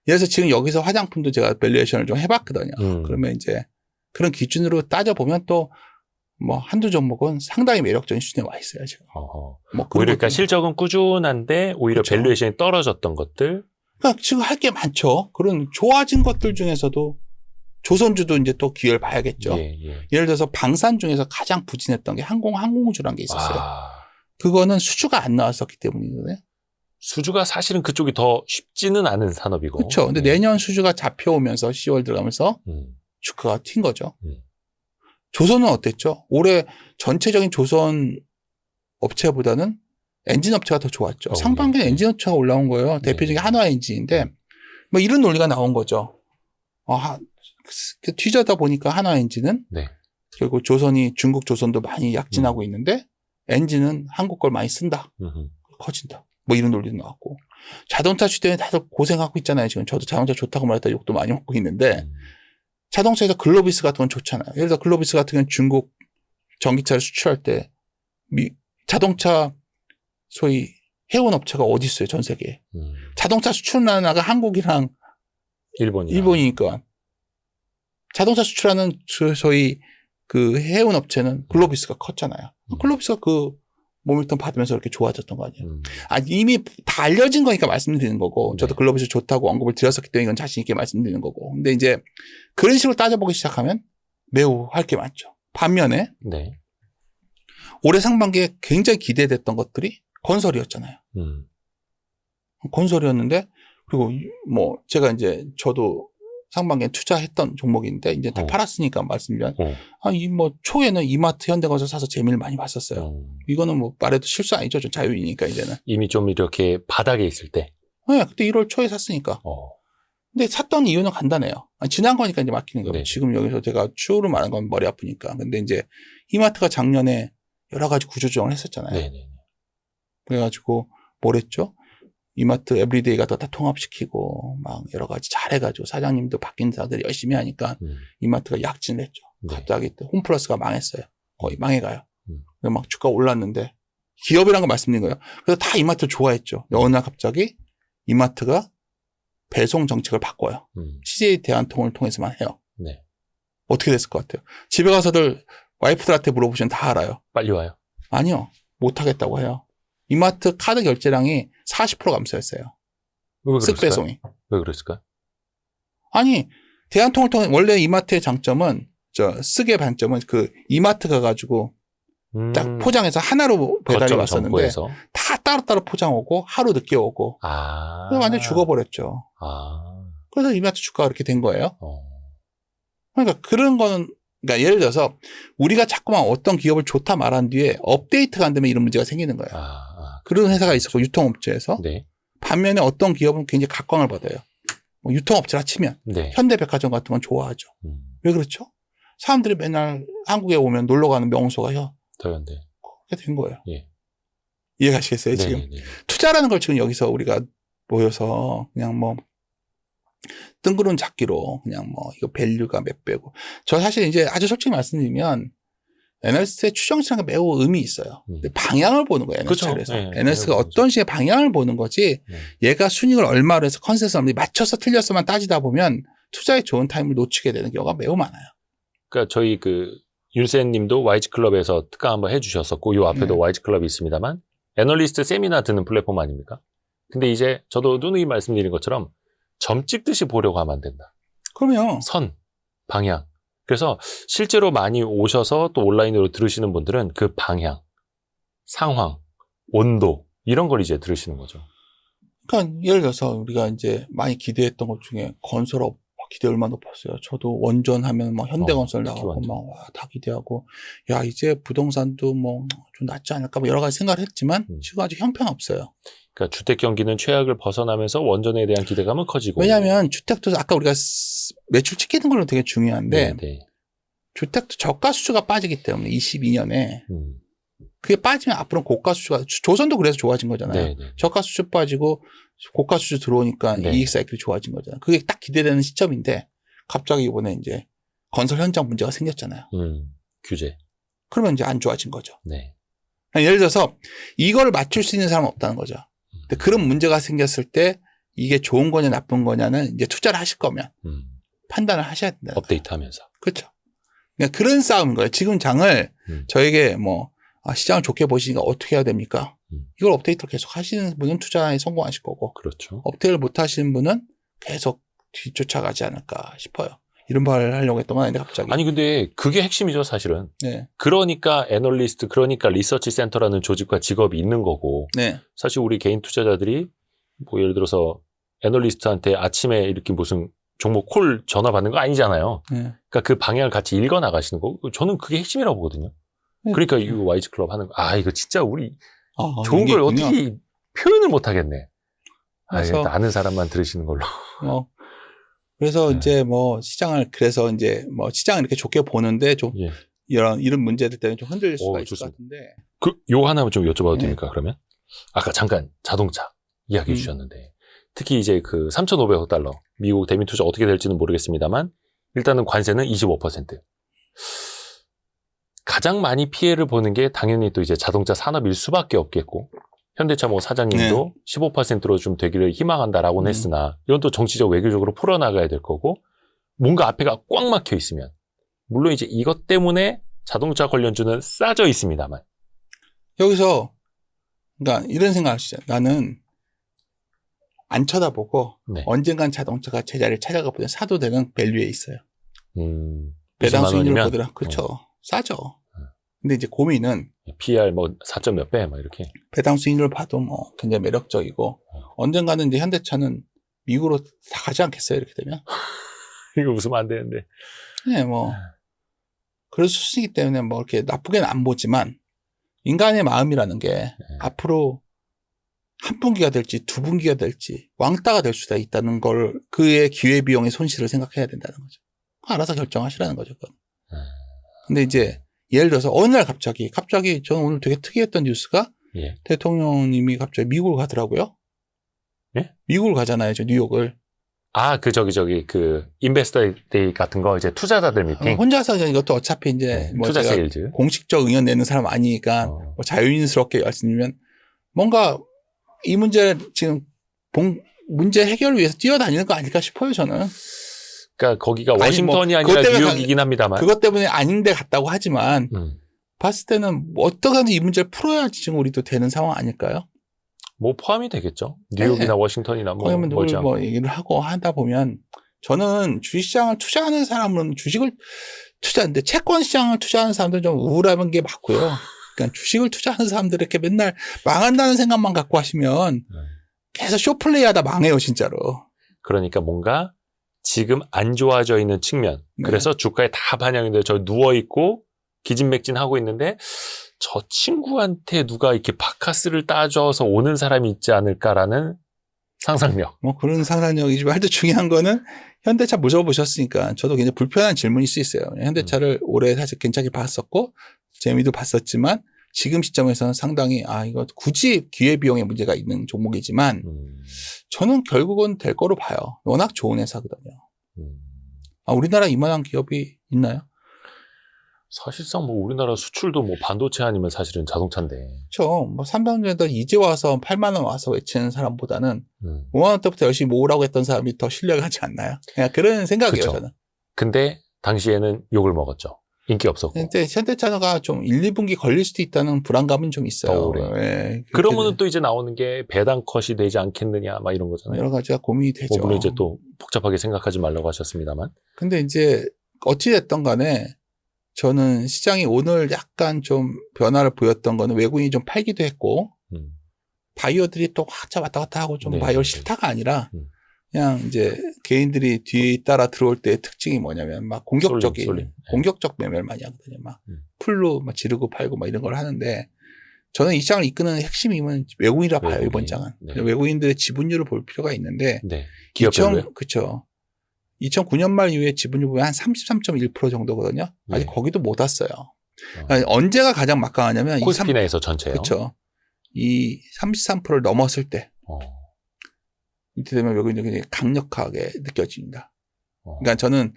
예를 들어서 지금 여기서 화장품도 제가 밸류에이션을 좀 해봤거든요. 그러면 이제 그런 기준으로 따져보면 또 뭐 한두 종목은 상당히 매력적인 수준에 와 있어요, 지금. 어허. 뭐 오히려 그러니까 실적은 꾸준한데 오히려 그렇죠. 밸류에이션이 떨어졌던 것들. 그러니까 지금 할 게 많죠. 그런 좋아진 것들 중에서도 조선주도 이제 또 기회를 봐야겠죠. 예, 예. 예를 들어서 방산 중에서 가장 부진했던 게 항공우주라는 게 있었어요. 아, 그거는 수주가 안 나왔었기 때문이거든요. 수주가 사실은 그쪽이 더 쉽지는 않은 산업이고. 그렇죠. 근데 예. 내년 수주가 잡혀오면서 10월 들어가면서 주가가 튄 거죠. 조선은 어땠죠? 올해 전체적인 조선 업체보다는 엔진 업체가 더 좋았죠. 상반기에 네. 엔진 업체가 올라온 거예요. 대표적인 한화 엔진인데 뭐 이런 논리가 나온 거죠. 뒤져다 보니까 한화 엔진은 네. 결국 조선이 중국 조선도 많이 약진하고 있는데 엔진은 한국 걸 많이 쓴다. 커진다. 뭐 이런 논리도 나왔고. 자동차 시대에 다들 고생하고 있잖아요. 지금 저도 자동차 좋다고 말했다 욕도 많이 먹고 있는데 자동차에서 글로비스 같은 건 좋잖아요. 예를 들어 글로비스 같은 경우는 중국 전기차를 수출할 때 자동차 소위 해운 업체가 어디 있어요? 전 세계에. 자동차 수출하는 나라가 한국이랑 일본이니까. 자동차 수출하는 소위 그 해운 업체는 글로비스가 컸잖아요. 글로비스가 그 모밀턴 받으면서 이렇게 좋아졌던 거 아니에요. 이미 다 알려진 거니까 말씀드리는 거고, 저도 글로비스 좋다고 언급을 드렸었기 때문에 이건 자신 있게 말씀드리는 거고. 근데 이제 그런 식으로 따져보기 시작하면 매우 할 게 많죠. 반면에 네. 올해 상반기에 굉장히 기대됐던 것들이 건설이었잖아요. 건설이었는데, 그리고 뭐 제가 이제 저도 상반기에 투자했던 종목인데 이제 다 팔았으니까 말씀드리면 이 뭐 초에는 이마트 현대건설 사서 재미를 많이 봤었어요. 이거는 뭐 말해도 실수 아니죠. 좀 자유이니까 이제는. 이미 좀 이렇게 바닥에 있을 때. 네, 그때 1월 초에 샀으니까. 근데 샀던 이유는 간단해요. 지난 거니까 이제 맡기는 거예요. 네. 지금 여기서 제가 추후로 말한 건 머리 아프니까. 근데 이제 이마트가 작년에 여러 가지 구조조정을 했었잖아요. 네네. 그래가지고 뭘 했죠? 이마트 에브리데이 같은 거 다 통합시키고 막 여러 가지 잘해가지고 사장님도 바뀐 사람들이 열심히 하니까 이마트가 약진을 했죠. 네. 갑자기 홈플러스가 망했어요. 거의 망해가요. 그래서 막 주가 올랐는데 기업이란 거 말씀드린 거예요. 그래서 다 이마트 좋아했죠. 어느 날 갑자기 이마트가 배송 정책을 바꿔요. CJ 대한통운을 통해서만 해요. 네. 어떻게 됐을 것 같아요? 집에 가서들 와이프들한테 물어보시면 다 알아요. 빨리 와요. 아니요. 못하겠다고 해요. 이마트 카드 결제량이 40% 감소했어요. 쓱 배송이. 왜 그랬을까요? 아니, 대한통운을 통해, 원래 이마트의 장점은, 쓱의 반점은 그 이마트 가가지고 딱 포장해서 하나로 배달이 왔었는데 정보에서. 다 따로따로 포장 오고 하루 늦게 오고. 그래서 완전 죽어버렸죠. 그래서 이마트 주가가 그렇게 된 거예요. 그러니까 그런 거는, 그러니까 예를 들어서 우리가 자꾸만 어떤 기업을 좋다 말한 뒤에 업데이트가 안 되면 이런 문제가 생기는 거예요. 그런 회사가 있었고 유통업체에서. 네. 반면에 어떤 기업은 굉장히 각광을 받아요. 뭐 유통업체라 치면 네. 현대백화점 같은 건 좋아하죠. 왜 그렇죠? 사람들이 맨날 한국에 오면 놀러 가는 명소가 더현대. 그렇게 된 거예요. 예. 이해가시겠어요? 지금 네네네. 투자라는 걸 지금 여기서 우리가 모여서 그냥 뭐 뜬구름 잡기로 그냥 뭐 이거 밸류가 몇 배고. 저 사실 이제 아주 솔직히 말씀드리면 애널리스트의 추정치는 매우 의미 있어요. 근데 방향을 보는 거예요. 애널리스트에서. 네, 애널리스트가 어떤 식의 방향을 보는 거지 얘가 순익을 얼마로 해서 컨센서스 맞춰서 틀렸어만 따지다 보면 투자에 좋은 타임을 놓치게 되는 경우가 매우 많아요. 그러니까 저희 윤센 님도 YG클럽에서 특강 한번 해주셨었고 요 앞에도 YG클럽이 있습니다만 애널리스트 세미나 듣는 플랫폼 아닙니까? 근데 이제 저도 누누이 말씀드린 것처럼 점 찍듯이 보려고 하면 안 된다. 그러면 선, 방향. 그래서 실제로 많이 오셔서 또 온라인으로 들으시는 분들은 그 방향, 상황, 온도 이런 걸 이제 들으시는 거죠. 그러니까 예를 들어서 우리가 이제 많이 기대했던 것 중에 건설업 기대 얼마나 높았어요. 저도 원전하면 막 현대건설 나오고 막 다 기대하고 야 이제 부동산도 뭐 좀 낫지 않을까 뭐 여러 가지 생각을 했지만 지금 아직 형편없어요. 그러니까 주택 경기는 최악을 벗어나면서 원전에 대한 기대감은 커지고. 왜냐하면 주택도 아까 우리가 매출 찍히는 걸로 되게 중요한데 주택도 저가 수주가 빠지기 때문에 22년에 그게 빠지면 앞으로 고가 수주가 조선도 그래서 좋아진 거잖아요. 저가 수주 빠지고 고가 수주 들어오니까 이익 사이클이 좋아진 거잖아요. 그게 딱 기대되는 시점인데 갑자기 이번에 이제 건설 현장 문제가 생겼잖아요. 규제. 그러면 이제 안 좋아진 거죠. 네. 예를 들어서 이거를 맞출 수 있는 사람은 없다는 거죠. 근데 그런 문제가 생겼을 때 이게 좋은 거냐 나쁜 거냐는 이제 투자를 하실 거면 판단을 하셔야 된다. 업데이트하면서. 그렇죠. 그러니까 그런 싸움인 거예요. 지금 장을 저에게 뭐 시장을 좋게 보시니까 어떻게 해야 됩니까? 이걸 업데이트를 계속 하시는 분은 투자에 성공하실 거고, 그렇죠. 업데이트를 못 하시는 분은 계속 뒤쫓아가지 않을까 싶어요. 이런 말을 하려고 했던 건 아닌데 갑자기. 아니 근데 그게 핵심이죠 사실은. 네. 그러니까 애널리스트, 그러니까 리서치 센터라는 조직과 직업이 있는 거고. 네. 사실 우리 개인 투자자들이 뭐 예를 들어서 애널리스트한테 아침에 이렇게 무슨 종목 콜 전화 받는 거 아니잖아요. 네. 그러니까 그 방향을 같이 읽어 나가시는 거고. 저는 그게 핵심이라고 보거든요. 그러니까 이 YG 클럽 하는 거. 이거 진짜 우리 좋은 걸 어떻게 표현을 못 하겠네. 그래서 아는 사람만 들으시는 걸로. 그래서 이제 뭐 시장을 그래서 이제 뭐 시장을 이렇게 좋게 보는데 좀 이런 문제들 때문에 좀 흔들릴 수가 있을 것 같은데. 요 하나만 좀 여쭤봐도 됩니까? 그러면 아까 잠깐 자동차 이야기해 음. 주셨는데 특히 이제 그 3,500억 달러 미국 대미 투자 어떻게 될지는 모르겠습니다만 일단은 관세는 25%. 가장 많이 피해를 보는 게 당연히 또 이제 자동차 산업일 수밖에 없겠고 현대차 뭐 사장님도 15%로 좀 되기를 희망한다라고는 했으나 이건 또 정치적 외교적으로 풀어나가야 될 거고 뭔가 앞에가 꽉 막혀 있으면 물론 이제 이것 때문에 자동차 관련주는 싸져 있습니다만 여기서 그러니까 이런 생각을 하시죠. 나는 안 쳐다보고 네. 언젠간 자동차가 제자리를 찾아가 보면 사도 되는 밸류에 있어요. 20만 배당 수익률을 원이면 보더라. 그렇죠. 싸죠. 근데 이제 고민은 PR 뭐 4점 몇 배 막 이렇게 배당 수익률을 봐도 뭐 굉장히 매력적이고 언젠가는 이제 현대차는 미국으로 다 가지 않겠어요. 이렇게 되면. 이거 웃으면 안 되는데 네, 뭐 그럴 수 있기 때문에 뭐 이렇게 나쁘게는 안 보지만 인간의 마음이라는 게 앞으로 한 분기가 될지 두 분기가 될지 왕따가 될 수도 있다는 걸 그의 기회비용의 손실을 생각해야 된다는 거죠. 알아서 결정하시라는 거죠. 그건. 근데 이제 예를 들어서 어느 날 갑자기 저는 오늘 되게 특이했던 뉴스가 예. 대통령님이 갑자기 미국을 가더라고요. 예? 미국을 가잖아요. 저 뉴욕을. 아, 그 그 인베스터 데이 같은 거 이제 투자자들 미팅. 혼자서 이것도 어차피 이제 뭐 투자 제가 세일즈. 공식적 의견 내는 사람 아니니까 뭐 자유인스럽게 말씀드리면 뭔가 이 문제 지금 문제 해결을 위해서 뛰어다니는 거 아닐까 싶어요. 저는. 그러니까 거기가 아니, 워싱턴이 뭐 아니라 그것 때문에 뉴욕이긴 합니다만. 그것 때문에 아닌데 갔다고 하지만 봤을 때는 뭐 어떻게든 이 문제를 풀어야지 지금 우리도 되는 상황 아닐까요? 뭐 포함이 되겠죠. 뉴욕이나 네. 워싱턴이나 뭐 거기면 멀지 누굴 않고. 뭐 얘기를 하고 하다 보면 저는 주식시장을 투자하는 사람은 주식을 투자하는데 채권 시장을 투자하는 사람들은 좀 우울한 게 맞고요. 그러니까 주식을 투자하는 사람들 이렇게 맨날 망한다는 생각만 갖고 하시면 계속 쇼플레이 하다 망해요, 진짜로. 그러니까 뭔가 지금 안 좋아져 있는 측면. 네. 그래서 주가에 다 반영이 돼요. 저 누워있고 기진맥진하고 있는데 저 친구한테 누가 이렇게 바카스를 따줘서 오는 사람이 있지 않을까라는 상상력. 뭐 그런 상상력이지만 하여튼 중요한 거는 현대차 물어보셨으니까 저도 굉장히 불편한 질문일 수 있어요. 현대차를 올해 사실 괜찮게 봤었고 재미도 봤었지만 지금 시점에서는 상당히 이거 굳이 기회비용의 문제가 있는 종목이지만 저는 결국은 될 거로 봐요. 워낙 좋은 회사거든요. 우리나라 이만한 기업이 있나요? 사실상 뭐 우리나라 수출도 뭐 반도체 아니면 사실은 자동차인데. 그렇죠. 뭐 300년대 이제 와서 8만 원 와서 외치는 사람보다는 5만 원 때부터 열심히 모으라고 했던 사람이 더 신뢰하지 않나요? 그냥 그런 생각이에요. 그쵸. 저는. 근데 당시에는 욕을 먹었죠. 인기 없었고. 근데 현대차가 좀 1, 2분기 걸릴 수도 있다는 불안감은 좀 있어요. 더 오래. 네, 그러면은 또 이제 나오는 게 배당 컷이 되지 않겠느냐 막 이런 거잖아요. 여러 가지가 고민이 되죠. 뭐 물론 이제 또 복잡하게 생각하지 말라고 하셨습니다만. 근데 이제 어찌됐던 간에 저는 시장이 오늘 약간 좀 변화를 보였던 거는 외국인이 좀 팔기도 했고 바이어들이 또 왔다 갔다 하고 좀 네, 바이어 네. 싫다가 아니라 그냥 이제 개인들이 뒤에 따라 들어올 때의 특징이 뭐냐면 막 공격적인 쏠림. 네. 공격적 매매를 많이 하거든요. 막 풀로 막 지르고 팔고 막 이런 걸 하는데 저는 이 시장을 이끄는 핵심임은 외국인이라 봐요. 외국인. 이번 장은. 네. 외국인들의 지분율을 볼 필요가 있는데 네. 기업별로요? 그렇죠. 2009년 말 이후에 지분율 보면 한 33.1% 정도거든요. 아직 네. 거기도 못 왔어요. 아니, 언제가 가장 막강하냐면 코스피 내에서 전체요. 그렇죠. 이 33%를 넘었을 때 이때 되면 외국인들이 굉장히 강력하게 느껴집니다. 그러니까 저는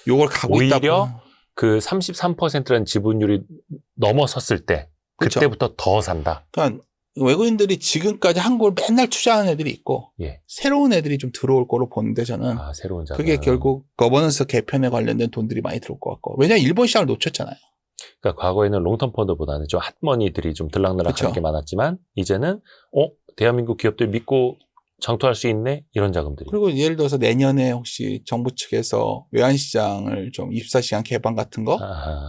요걸 가고 오히려 있다. 그 33%라는 지분율이 넘어섰을 때 그쵸. 그때부터 더 산다. 그러니까 외국인들이 지금까지 한국을 맨날 투자하는 애들이 있고 예. 새로운 애들이 좀 들어올 거로 보는데 저는 새로운 자산. 그게 결국 거버넌스 개편에 관련된 돈들이 많이 들어올 것 같고 왜냐하면 일본 시장을 놓쳤잖아요. 그러니까 과거에는 롱텀 펀드보다는 좀 핫머니들이 좀 들락날락한 그쵸. 게 많았지만 이제는 대한민국 기업들 믿고 장투할 수 있네 이런 자금들이. 그리고 예를 들어서 내년에 혹시 정부 측에서 외환시장을 좀 입사시장 개방 같은 거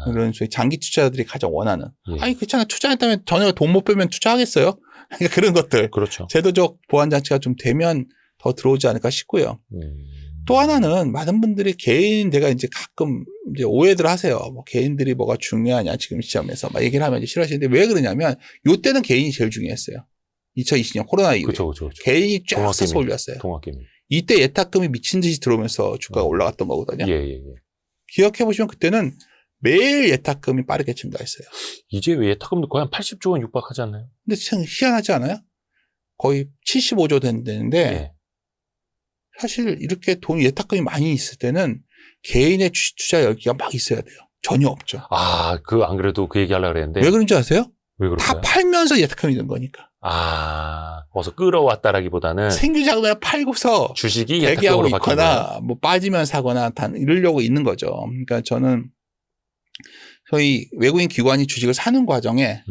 그런 소위 장기 투자자들이 가장 원하는 예. 아니 그렇잖아 투자했다면 전혀 돈 못 빼면 투자하겠어요? 그러니까 그런 것들 그렇죠. 제도적 보완 장치가 좀 되면 더 들어오지 않을까 싶고요. 또 하나는 많은 분들이 내가 이제 가끔 이제 오해들 하세요. 뭐 개인들이 뭐가 중요하냐 지금 시점에서 막 얘기를 하면 이제 싫어하시는데 왜 그러냐면 요때는 개인이 제일 중요했어요. 2020년 코로나 이후에 그렇죠. 개인이 쫙 동학개미. 써서 올렸어요. 동학개미. 이때 예탁금이 미친 듯이 들어오면서 주가가 올라갔던 거거든요. 예. 기억해 보시면 그때는 매일 예탁금이 빠르게 증가했어요. 이제 왜 예탁금도 거의 한 80조 원 육박하지 않나요? 근데 참 희한하지 않아요? 거의 75조 된다는데 예. 사실 이렇게 돈 예탁금이 많이 있을 때는 개인의 주식 투자 열기가 막 있어야 돼요. 전혀 없죠. 아, 안 그래도 그 얘기 하려고 그랬는데. 왜 그런지 아세요? 왜 다 그럴까요? 팔면서 예탁금이 든 거니까. 아, 어서 끌어왔다라기보다는 생규자금을 팔고서 주식이 대기하고 예탁금으로 바뀐 거예요. 있거나 뭐 빠지면 사거나 단 이러려고 있는 거죠. 그러니까 저는 저희 외국인 기관이 주식을 사는 과정에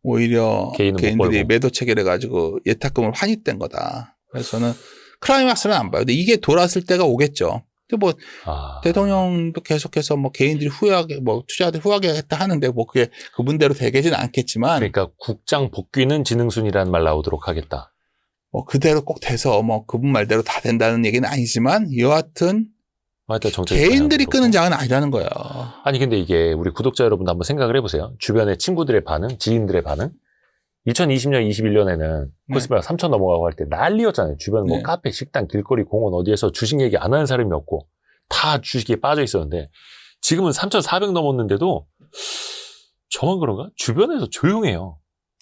오히려 개인은 못 개인들이 벌고. 매도 체계를 가지고 예탁금을 환입된 거다. 그래서 저는 클라이막스는 안 봐요. 근데 이게 돌았을 때가 오겠죠. 근데 뭐 아, 대통령도 계속해서 뭐 개인들이 후회하게 뭐 투자자들이 후회하게 했다 하는데 뭐 그게 그분대로 되겠지는 않겠지만 그러니까 국장 복귀는 지능순이라는 말 나오도록 하겠다. 뭐 그대로 꼭 돼서 뭐 그분 말대로 다 된다는 얘기는 아니지만 여하튼 하여튼 정책 개인들이 방향도 끄는 그렇고. 장은 아니라는 거예요. 아니 근데 이게 우리 구독자 여러분도 한번 생각을 해보세요. 주변의 친구들의 반응, 지인들의 반응. 2020년, 21년에는 코스피가 3천 넘어가고 할 때 난리였잖아요. 주변 뭐 네. 카페, 식당, 길거리, 공원 어디에서 주식 얘기 안 하는 사람이 없고 다 주식에 빠져 있었는데 지금은 3,400 넘었는데도 저만 그런가? 주변에서 조용해요.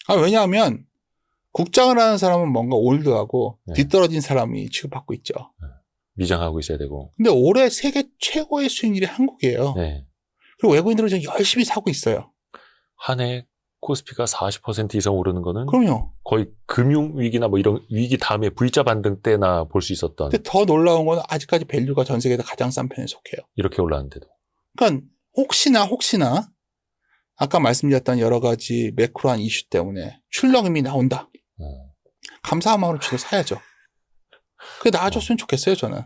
아, 왜냐하면 국장을 하는 사람은 뭔가 올드하고 네. 뒤떨어진 사람이 취급받고 있죠. 미장하고 있어야 되고. 근데 올해 세계 최고의 수익률이 한국이에요. 네. 그리고 외국인들은 좀 열심히 사고 있어요. 한 해 코스피가 40% 이상 오르는 거는 그럼요. 거의 금융위기나 뭐 이런 위기 다음에 V자 반등 때나 볼 수 있었던 근데 더 놀라운 건 아직까지 밸류가 전 세계에서 가장 싼 편에 속해요. 이렇게 올랐는데도. 그러니까 혹시나 아까 말씀드렸던 여러 가지 매크로한 이슈 때문에 출렁임이 나온다. 감사한 마음으로 주로 사야죠. 그게 나아졌으면 좋겠어요, 저는.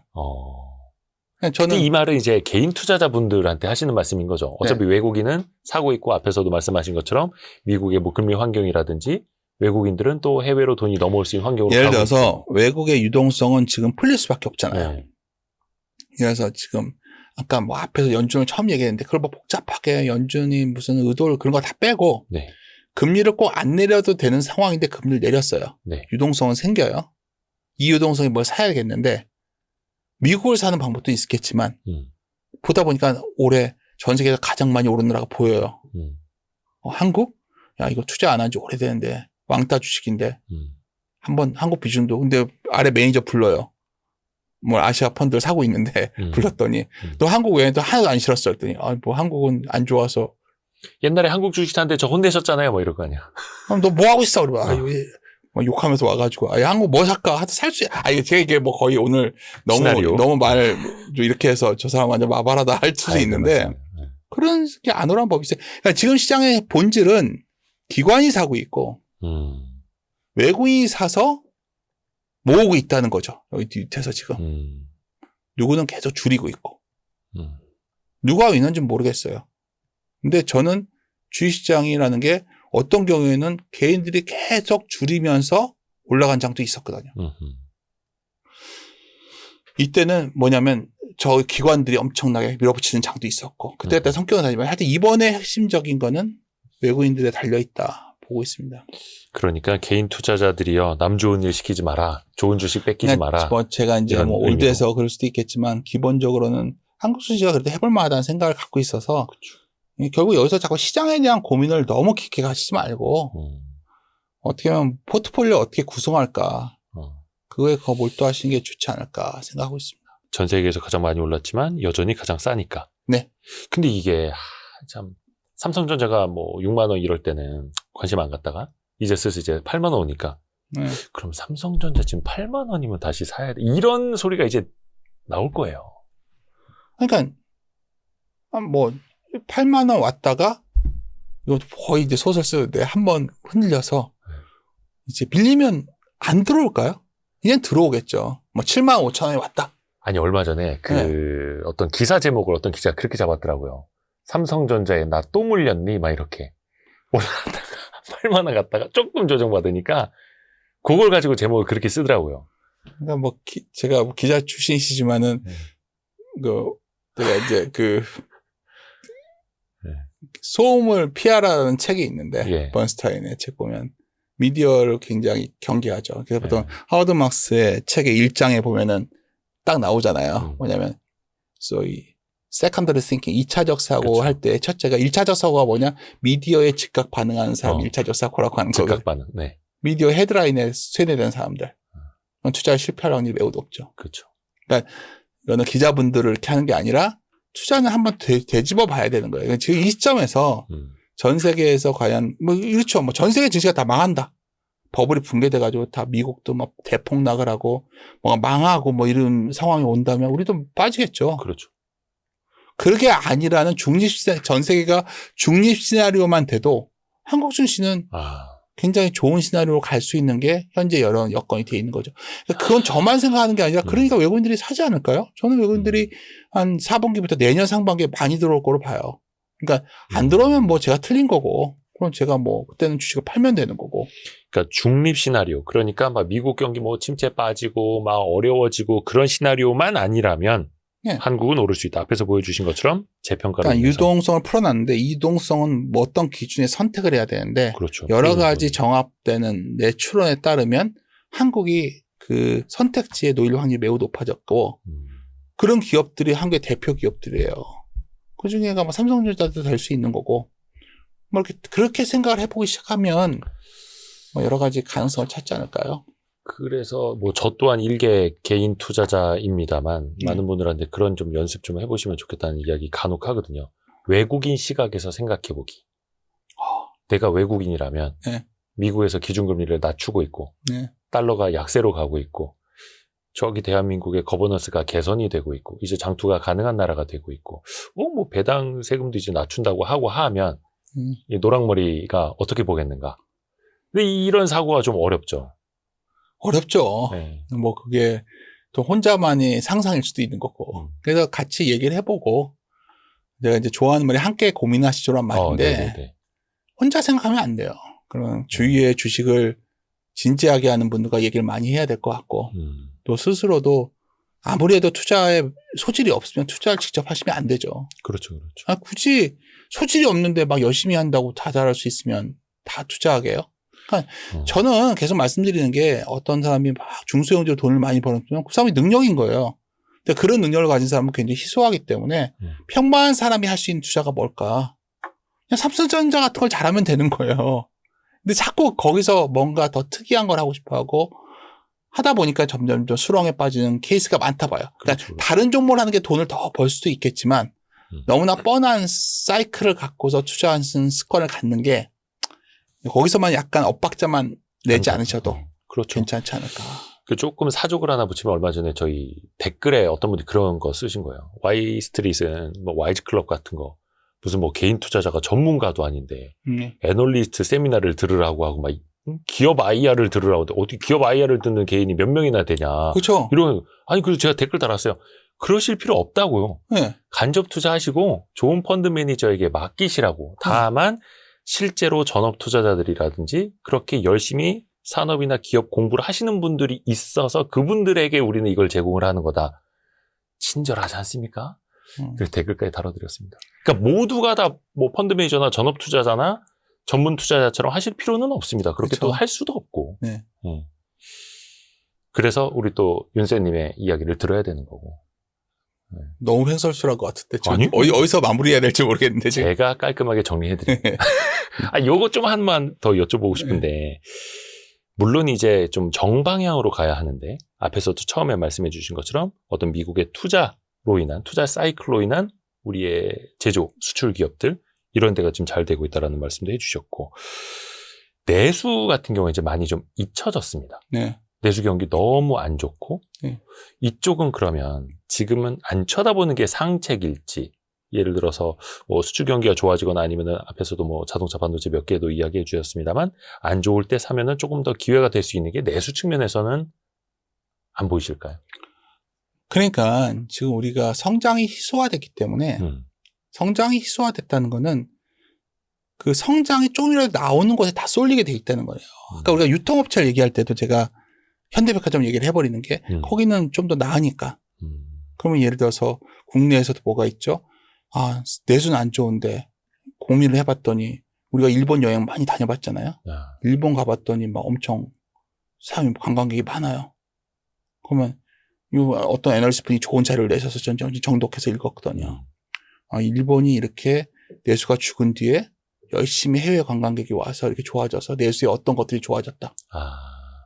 그냥 근데 저는 이 말은 이제 개인 투자자분들한테 하시는 말씀인 거죠. 어차피 외국인은 사고 있고 앞에서도 말씀하신 것처럼 미국의 뭐 금리 환경이라든지 외국인들은 또 해외로 돈이 넘어올 수 있는 환경으로 예를 가고 들어서 외국의 유동성은 지금 풀릴 수밖에 있고. 없잖아요. 네. 그래서 지금 아까 뭐 앞에서 연준을 처음 얘기했는데 그걸 뭐 복잡하게 연준이 무슨 의도를 그런 거 다 빼고 네. 금리를 꼭 안 내려도 되는 상황인데 금리를 내렸어요. 네. 유동성은 생겨요. 이 유동성이 뭘 사야겠는데 미국을 사는 방법도 있겠지만 보다 보니까 올해 전 세계에서 가장 많이 오르느라고 보여요. 한국? 야, 이거 투자 안 한 지 오래되는데 왕따 주식인데 한번 한국 비중도 근데 아래 매니저 불러요. 뭐 아시아 펀드를 사고 있는데 불렀더니 너 한국 외에도 하나도 안 싫었어 했더니 뭐 한국은 안 좋아서 옛날에 한국 주식 사는데 저 혼내셨잖아요. 뭐 이럴 거 아니야. 너 뭐 하고 있어? 그러면 뭐 욕하면서 와가지고 한국 뭐 살까? 하여튼 살 수 이게 제가 이게 뭐 거의 오늘 시나리오. 너무 말 이렇게 해서 저 사람 완전 마바라다 할 수도 있는데 그런 게 안 오란 법이 있어요. 그러니까 지금 시장의 본질은 기관이 사고 있고 외국인이 사서 모으고 있다는 거죠. 여기 밑에서 지금 누구는 계속 줄이고 있고 누가 있는지 모르겠어요. 근데 저는 주식시장이라는 게 어떤 경우에는 개인들이 계속 줄이면서 올라간 장도 있었거든요. 이때는 뭐냐면 저 기관들이 엄청나게 밀어붙이는 장도 있었고 그때 성격은 다르지만 하여튼 이번에 핵심적인 거는 외국인들에 달려있다 보고 있습니다. 그러니까 개인 투자자들이요. 남 좋은 일 시키지 마라. 좋은 주식 뺏기지 마라. 뭐 제가 이제 뭐 올드해서 그럴 수도 있겠지만 기본적으로는 한국 주식가 그래도 해볼 만하다는 생각을 갖고 있어서 결국 여기서 자꾸 시장에 대한 고민을 너무 깊게 가시지 말고 어떻게 하면 포트폴리오 어떻게 구성할까 그거에 더 몰두하시는 게 좋지 않을까 생각하고 있습니다. 전 세계에서 가장 많이 올랐지만 여전히 가장 싸니까. 네. 근데 이게 참 삼성전자가 뭐 6만 원 이럴 때는 관심 안 갖다가 이제 슬슬 이제 8만 원 오니까 그럼 삼성전자 지금 8만 원이면 다시 사야 돼. 이런 소리가 이제 나올 거예요. 그러니까 뭐 8만 원 왔다가 이거 거의 이제 소설 쓰는데 한번 흔들려서 이제 빌리면 안 들어올까요? 그냥 들어오겠죠. 뭐 7만 5천 원이 왔다. 아니 얼마 전에 어떤 기사 제목을 어떤 기자가 그렇게 잡았더라고요. 삼성전자에 나 또 물렸니? 막 이렇게 올라갔다가 8만 원 갔다가 조금 조정받으니까 그걸 가지고 제목을 그렇게 쓰더라고요. 그러니까 뭐 제가 뭐 기자 출신이시지만은 제가 이제 소음을 피하라는 책이 있는데 번스타인의 책 보면 미디어를 굉장히 경계하죠. 그래서 보통 하워드 막스의 책의 1장에 보면은 딱 나오잖아요. 뭐냐면 소위 세컨더리 싱킹, 2차적 사고 그렇죠. 할 때 첫째가 1차적 사고가 뭐냐? 미디어에 즉각 반응하는 사람 1차적 사고라고 하는 거거든요. 즉각 반응. 네. 미디어 헤드라인에 쇠뇌된 사람들. 그건 투자에 실패할 확률이 매우 높죠. 그렇죠. 이거는 기자분들을 이렇게 하는 게 아니라 투자는 한번 되짚어 봐야 되는 거예요. 지금 이 시점에서 전 세계에서 과연 그렇죠. 전 세계 증시가 다 망한다. 버블이 붕괴돼가지고 다 미국도 막 대폭락을 하고 뭔가 망하고 이런 상황이 온다면 우리도 빠지겠죠. 그렇죠. 그게 아니라는 전 세계가 중립 시나리오만 돼도 한국 증시는 굉장히 좋은 시나리오로 갈 수 있는 게 현재 여러 여건이 돼 있는 거죠. 그건 저만 생각하는 게 아니라 그러니까 외국인들이 사지 않을까요? 저는 외국인들이 한 4분기부터 내년 상반기에 많이 들어올 거로 봐요. 그러니까 안 들어오면 제가 틀린 거고 그럼 제가 그때는 주식을 팔면 되는 거고. 그러니까 중립 시나리오. 그러니까 막 미국 경기 침체 빠지고 막 어려워지고 그런 시나리오만 아니라면 한국은 오를 수 있다. 앞에서 보여주신 것처럼 재평가를 그러니까 유동성을 풀어놨는데 이 유동성은 어떤 기준에 선택을 해야 되는데 그렇죠. 여러 가지 정합되는 내 추론에 따르면 한국이 그 선택지에 놓일 확률이 매우 높아졌고 그런 기업들이 한국의 대표 기업들이에요. 그중에가 삼성전자도 될 수 있는 거고 이렇게 그렇게 생각을 해보기 시작하면 여러 가지 가능성을 찾지 않을까요? 그래서 저 또한 일개 개인 투자자입니다만 많은 분들한테 그런 좀 연습 좀 해보시면 좋겠다는 이야기 간혹 하거든요. 외국인 시각에서 생각해보기. 내가 외국인이라면 미국에서 기준금리를 낮추고 있고 달러가 약세로 가고 있고 저기 대한민국의 거버넌스가 개선이 되고 있고 이제 장투가 가능한 나라가 되고 있고 배당 세금도 이제 낮춘다고 하고 하면 이 노랑머리가 어떻게 보겠는가. 근데 이런 사고가 좀 어렵죠. 어렵죠. 네. 그게 또 혼자만의 상상일 수도 있는 거고. 그래서 같이 얘기를 해보고 내가 이제 좋아하는 말이 함께 고민하시죠란 말인데 혼자 생각하면 안 돼요. 그러면 주위에 주식을 진지하게 하는 분들과 얘기를 많이 해야 될 것 같고 또 스스로도 아무래도 투자에 소질이 없으면 투자를 직접 하시면 안 되죠. 그렇죠. 그렇죠. 굳이 소질이 없는데 막 열심히 한다고 다 잘할 수 있으면 다 투자하게요? 그러니까 저는 계속 말씀드리는 게 어떤 사람이 막 중소형제로 돈을 많이 벌었으면 그 사람이 능력인 거예요. 근데 그런 능력을 가진 사람은 굉장히 희소하기 때문에 평범한 사람이 할 수 있는 투자가 뭘까? 그냥 삼성전자 같은 걸 잘하면 되는 거예요. 근데 자꾸 거기서 뭔가 더 특이한 걸 하고 싶어 하고 하다 보니까 점점 좀 수렁에 빠지는 케이스가 많다 봐요. 그러니까 그렇죠. 다른 종목을 하는 게 돈을 더 벌 수도 있겠지만 너무나 뻔한 사이클을 갖고서 투자하는 습관을 갖는 게 거기서만 약간 엇박자만 내지 않으셔도 그렇죠. 괜찮지 않을까. 조금 사족을 하나 붙이면 얼마 전에 저희 댓글에 어떤 분이 그런 거 쓰신 거예요. Y스트릿은 와이즈 클럽 같은 거 무슨 개인 투자자가 전문가도 아닌데 애널리스트 세미나를 들으라고 하고 기업 IR을 들으라고 하는데 어떻게 기업 IR을 듣는 개인이 몇 명이나 되냐. 그렇죠. 그래서 제가 댓글 달았어요. 그러실 필요 없다고요. 간접 투자하시고 좋은 펀드 매니저에게 맡기시라고. 다만 실제로 전업 투자자들이라든지 그렇게 열심히 산업이나 기업 공부를 하시는 분들이 있어서 그분들에게 우리는 이걸 제공을 하는 거다. 친절하지 않습니까? 그래서 댓글까지 달아드렸습니다. 그러니까 모두가 다 펀드 매니저나 전업 투자자나 전문 투자자처럼 하실 필요는 없습니다. 그렇게 또 할 수도 없고. 그래서 우리 또 윤쌤님의 이야기를 들어야 되는 거고. 너무 횡설수할 것 같은데. 아니? 어디서 마무리해야 될지 모르겠는데. 지금. 제가 깔끔하게 정리해드릴게요. 요거 좀 한번 더 여쭤보고 싶은데, 물론 이제 좀 정방향으로 가야 하는데, 앞에서도 처음에 말씀해 주신 것처럼 어떤 미국의 투자로 인한, 투자 사이클로 인한 우리의 제조, 수출 기업들, 이런 데가 지금 잘 되고 있다라는 말씀도 해주셨고, 내수 같은 경우에 이제 많이 좀 잊혀졌습니다. 내수 경기 너무 안 좋고, 이쪽은 그러면 지금은 안 쳐다보는 게 상책일지, 예를 들어서 수출 경기가 좋아지거나 아니면은 앞에서도 자동차 반도체 몇 개도 이야기해 주셨습니다만 안 좋을 때 사면은 조금 더 기회가 될 수 있는 게 내수 측면에서는 안 보이실까요? 그러니까 지금 우리가 성장이 희소화됐기 때문에 성장이 희소화됐다는 거는 그 성장이 조금이라도 나오는 곳에 다 쏠리게 돼 있다는 거예요. 그러니까 우리가 유통업체를 얘기할 때도 제가 현대백화점 얘기를 해버리는 게 거기는 좀 더 나으니까. 그러면 예를 들어서 국내에서도 뭐가 있죠? 내수는 안 좋은데 고민을 해봤더니 우리가 일본 여행 많이 다녀봤잖아요. 일본 가봤더니 엄청 사람이 관광객이 많아요. 그러면 어떤 애널리스트 분이 좋은 자료를 내셔서 정독해서 읽었거든요. 일본이 이렇게 내수가 죽은 뒤에 열심히 해외 관광객이 와서 이렇게 좋아져서 내수의 어떤 것들이 좋아졌다.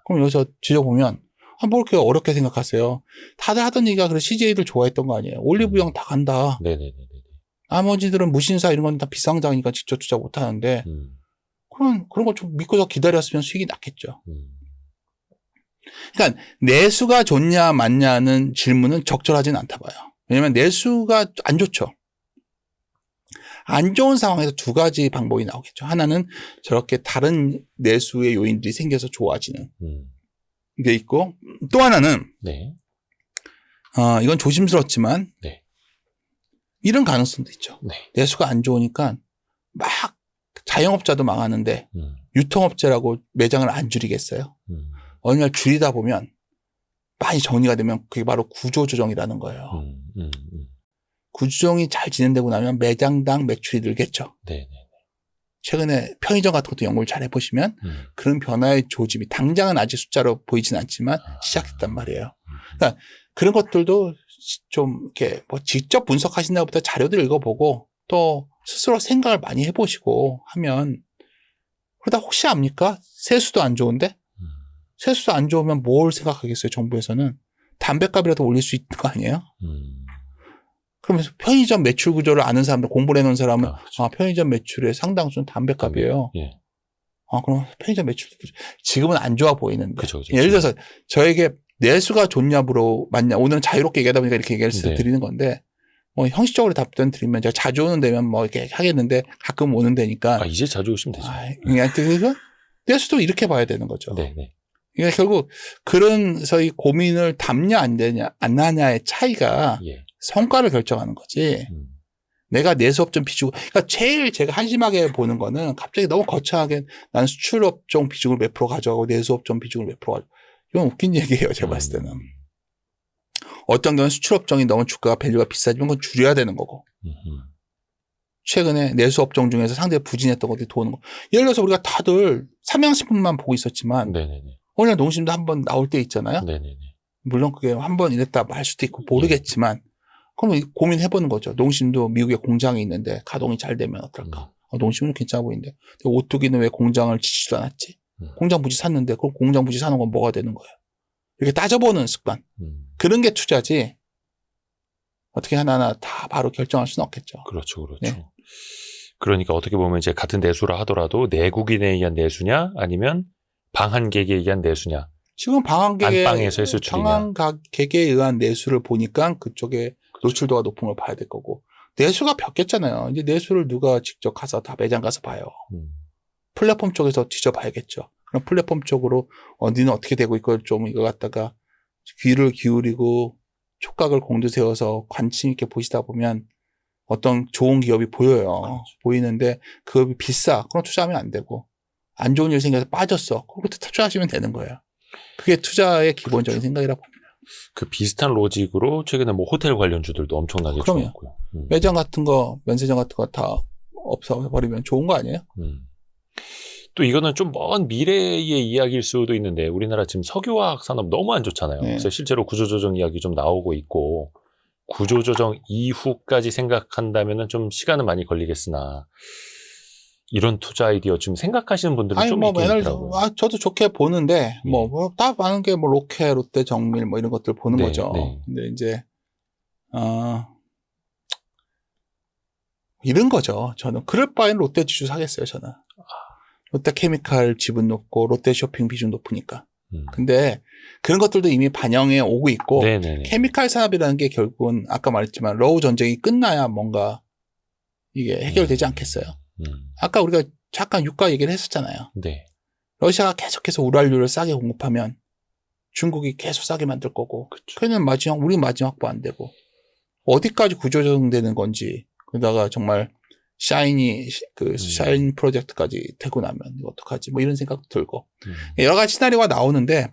그럼 여기서 지져보면 뭐 이렇게 어렵게 생각하세요. 다들 하던 얘기가 그래 CJ들 좋아했던 거 아니에요. 올리브영 다 간다. 네네네. 나머지들은 무신사 이런 건 다 비상장이니까 직접 투자 못 하는데 그런 거 좀 믿고서 기다렸으면 수익이 났겠죠. 그러니까 내수가 좋냐 맞냐는 질문은 적절하진 않다 봐요. 왜냐하면 내수가 안 좋죠. 안 좋은 상황에서 두 가지 방법이 나오겠죠. 하나는 저렇게 다른 내수의 요인들이 생겨서 좋아지는 게 있고, 또 하나는 네. 이건 조심스럽지만 네. 이런 가능성도 있죠. 네. 내수가 안 좋으니까 막 자영업자도 망하는데 유통업체라고 매장을 안 줄이겠어요. 어느 날 줄이다 보면 많이 정리가 되면 그게 바로 구조조정이라는 거예요. 구조조정이 잘 진행되고 나면 매장당 매출이 늘겠죠. 네. 최근에 편의점 같은 것도 연구를 잘 해보시면 그런 변화의 조짐이 당장은 아직 숫자로 보이진 않지만 시작됐단 말이에요. 그러니까 그런 것들도 좀 이렇게 뭐 직접 분석하신다는 것보다 자료들 읽어보고 또 스스로 생각을 많이 해보시고 하면, 그러다 혹시 압니까? 세수도 안 좋은데? 세수도 안 좋으면 뭘 생각하겠어요, 정부에서는? 담배값이라도 올릴 수 있는 거 아니에요? 그러면서 편의점 매출 구조를 아는 사람들, 공부를 해놓은 사람은, 그렇죠. 편의점 매출의 상당수는 담배값이에요. 예. 그럼 편의점 매출, 지금은 안 좋아 보이는데. 그쵸. 예를 들어서 저에게 내수가 좋냐 맞냐, 오늘은 자유롭게 얘기하다 보니까 이렇게 얘기를 네. 드리는 건데, 뭐 형식적으로 답변 드리면 제가 자주 오는 데면 뭐 이렇게 하겠는데 가끔 오는 데니까. 이제 자주 오시면 되죠. 그러니까 내수도 이렇게 봐야 되는 거죠. 네. 그러니까 결국 그런 소위 고민을 담냐 안 되냐 안 하냐의 차이가 예. 성과를 결정하는 거지. 내가 내수업종 비중, 그러니까 제일 제가 한심하게 보는 거는 갑자기 너무 거창하게 난 수출업종 비중을 몇 프로 가져가고 내수업종 비중을 몇 프로 가져가고, 이건 웃긴 얘기예요, 제가 봤을 때는. 어떤 경우는 수출업종이 너무 주가가 밸류가 비싸지면 그건 줄여야 되는 거고. 최근에 내수업종 중에서 상대가 부진했던 것들이 도는 거. 예를 들어서 우리가 다들 삼양식품만 보고 있었지만 네네네. 오늘 농심도 한번 나올 때 있잖아요. 네네네. 물론 그게 한번 이랬다 할 수도 있고 모르겠지만 그럼 고민해보는 거죠. 농심도 미국에 공장이 있는데 가동이 잘 되면 어떨까. 농심은 괜찮아 보이는데 오뚜기는 왜 공장을 짓지도 않았지. 공장 부지 샀는데 그럼 공장 부지 사는 건 뭐가 되는 거예요. 이렇게 따져보는 습관. 그런 게 투자지 어떻게 하나하나 다 바로 결정할 수는 없겠죠. 그렇죠. 네. 그러니까 어떻게 보면 이제 같은 내수라 하더라도 내국인에 의한 내수냐 아니면 방한객에 의한 내수냐. 지금 안방에서의 수출이냐. 방한객에 의한 내수를 보니까 그쪽에 노출도가 높은 걸 봐야 될 거고, 내수가 벽겠잖아요. 이제 내수를 누가 직접 가서 다 매장 가서 봐요. 플랫폼 쪽에서 뒤져봐야겠죠. 그럼 플랫폼 쪽으로 니는 어떻게 되고 있고 좀 이거 갖다가 귀를 기울이고 촉각을 공두세워서 관심 있게 보시다 보면 어떤 좋은 기업이 보여요. 그렇죠. 보이는데 그 기업이 비싸. 그럼 투자하면 안 되고, 안 좋은 일 생겨서 빠졌어. 그것도 투자하시면 되는 거예요. 그게 투자의 기본적인 생각이라 봅니다. 그 비슷한 로직으로 최근에 뭐 호텔 관련주들도 엄청나게 그럼요. 좋았고요. 매장 같은 거, 면세점 같은 거 다 없어버리면 좋은 거 아니에요? 또 이거는 좀 먼 미래의 이야기일 수도 있는데 우리나라 지금 석유화학 산업 너무 안 좋잖아요. 네. 그래서 실제로 구조조정 이야기 좀 나오고 있고, 구조조정 이후까지 생각한다면은 좀 시간은 많이 걸리겠으나 이런 투자 아이디어 지금 생각하시는 분들은 좀 있긴 있더라고요. 저도 좋게 보는데, 다 많은 게 로케, 롯데, 정밀 이런 것들 보는 네, 거죠. 네. 근데 이제, 이런 거죠. 저는 그럴 바엔 롯데 지주 사겠어요, 저는. 롯데 케미칼 지분 높고, 롯데 쇼핑 비중 높으니까. 근데 그런 것들도 이미 반영해 오고 있고, 네네네. 케미칼 산업이라는 게 결국은 아까 말했지만 러우 전쟁이 끝나야 뭔가 이게 해결되지 않겠어요. 아까 우리가 잠깐 유가 얘기를 했었잖아요. 네. 러시아가 계속해서 우랄유를 싸게 공급하면 중국이 계속 싸게 만들 거고, 그는 우리 마진 확보 안 되고, 어디까지 구조조정되는 건지, 그러다가 정말 샤인 프로젝트까지 되고 나면 어떡하지? 이런 생각도 들고. 여러 가지 시나리오가 나오는데,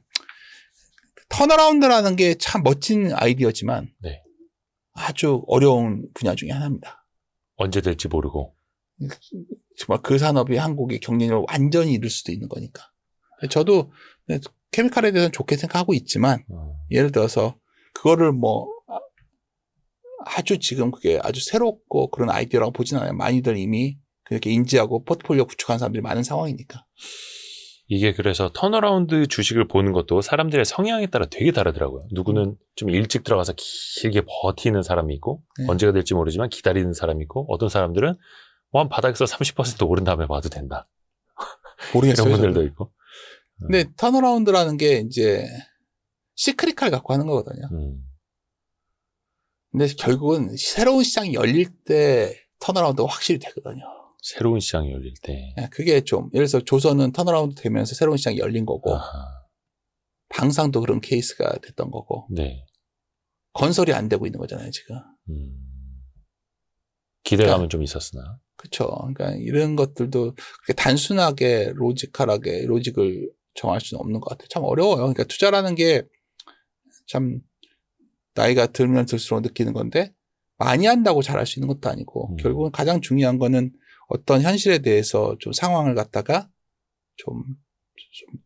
턴어라운드라는 게 참 멋진 아이디어지만, 네. 아주 어려운 분야 중에 하나입니다. 언제 될지 모르고. 정말 그 산업이 한국의 경쟁력을 완전히 잃을 수도 있는 거니까. 저도 케미칼에 대해서는 좋게 생각하고 있지만, 예를 들어서, 그거를 아주 지금 그게 아주 새롭고 그런 아이디어라고 보진 않아요. 많이들 이미 그렇게 인지하고 포트폴리오 구축한 사람들이 많은 상황이니까. 이게 그래서 턴어라운드 주식을 보는 것도 사람들의 성향에 따라 되게 다르더라고요. 누구는 좀 일찍 들어가서 길게 버티는 사람이 있고 네. 언제가 될지 모르지만 기다리는 사람이 있고 어떤 사람들은 한 바닥에서 30% 오른 다음에 봐도 된다. 모르겠어요. 이런 분들도 저는. 있고. 근데 턴어라운드라는 게 이제 시크릿칼 갖고 하는 거거든요. 근데 결국은 새로운 시장이 열릴 때 턴어라운드가 확실히 되거든요. 새로운 시장이 열릴 때. 네, 그게 좀 예를 들어서 조선은 턴어라운드 되면서 새로운 시장이 열린 거고 아하. 방상도 그런 케이스가 됐던 거고 네. 건설이 안 되고 있는 거잖아요 지금. 기대감은 그러니까, 좀 있었으나. 그렇죠. 그러니까 이런 것들도 그렇게 단순하게 로직하게 로직을 정할 수는 없는 것 같아요. 참 어려워요. 그러니까 투자라는 게 참 나이가 들면 들수록 느끼는 건데 많이 한다고 잘할 수 있는 것도 아니고 결국은 가장 중요한 거는 어떤 현실에 대해서 좀 상황을 갖다가 좀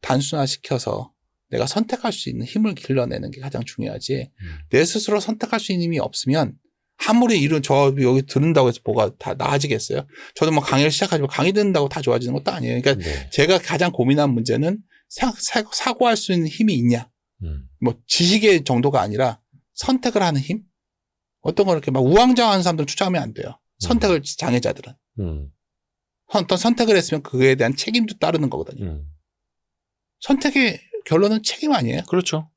단순화시켜서 내가 선택할 수 있는 힘을 길러내는 게 가장 중요하지. 내 스스로 선택할 수 있는 힘이 없으면 아무리 이런 저 여기 듣는다고 해서 뭐가 다 나아지겠어요? 저도 뭐 강의를 시작하지만 강의 듣는다고 다 좋아지는 것도 아니에요. 그러니까 네. 제가 가장 고민한 문제는 사고할 수 있는 힘이 있냐? 뭐 지식의 정도가 아니라 선택을 하는 힘? 어떤 걸 이렇게 막 우왕좌왕하는 사람들은 투자하면 안 돼요. 선택을 장애자들은. 어떤 선택을 했으면 그에 대한 책임도 따르는 거거든요. 선택의 결론은 책임 아니에요? 그렇죠.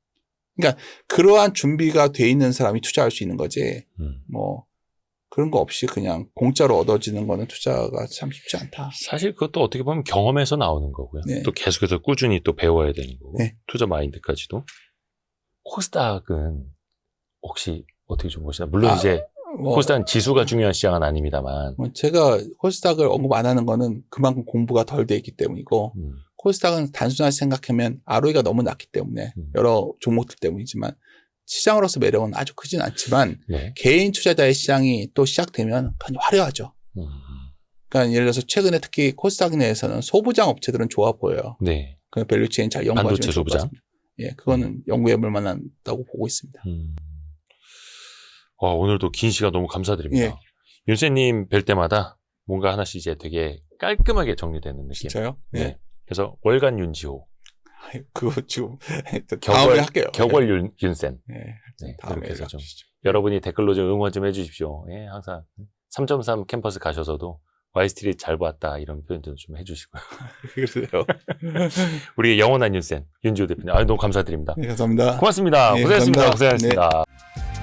그러니까 그러한 준비가 돼 있는 사람이 투자할 수 있는 거지. 뭐 그런 거 없이 그냥 공짜로 얻어지는 거는 투자가 참 쉽지 않다. 사실 그것도 어떻게 보면 경험에서 나오는 거고요. 네. 또 계속해서 꾸준히 또 배워야 되는 거고. 네. 투자 마인드까지도. 코스닥은 혹시 어떻게 좀 보시나요? 물론 이제 코스닥은 지수가 중요한 시장은 아닙니다만. 뭐 제가 코스닥을 언급 안 하는 거는 그만큼 공부가 덜 돼 있기 때문이고 코스닥은 단순하게 생각하면 ROE가 너무 낮기 때문에 여러 종목들 때문이지만 시장으로서 매력은 아주 크진 않지만 네. 개인 투자자의 시장이 또 시작되면 그냥 화려하죠. 그러니까 예를 들어서 최근에 특히 코스닥 내에서는 소부장 업체들은 좋아 보여요. 네. 그 밸류체인 잘 연구하시면 반도체 좋을 것 소부장. 같습니다. 예, 그거는 연구해 볼 만하다고 보고 있습니다. 오늘도 긴 시간 너무 감사드립니다. 예. 윤세님 뵐 때마다 뭔가 하나씩 이제 되게 깔끔하게 정리되는 느낌. 진짜요? 네. 그래서 월간 윤지호. 그거 지금 다음에 할게요. 격월 윤센. 예. 네, 다음에 이렇게 해서 좀 해주시죠. 여러분이 댓글로 좀 응원 좀 해주십시오. 예, 항상 3.3 캠퍼스 가셔서도 와이스트릿 잘 봤다 이런 표현도 좀 해주시고요. 그러세요. 우리 영원한 윤센 윤지호 대표님, 너무 감사드립니다. 네, 감사합니다. 고맙습니다. 네, 고생했습니다. 감사합니다. 고생하셨습니다.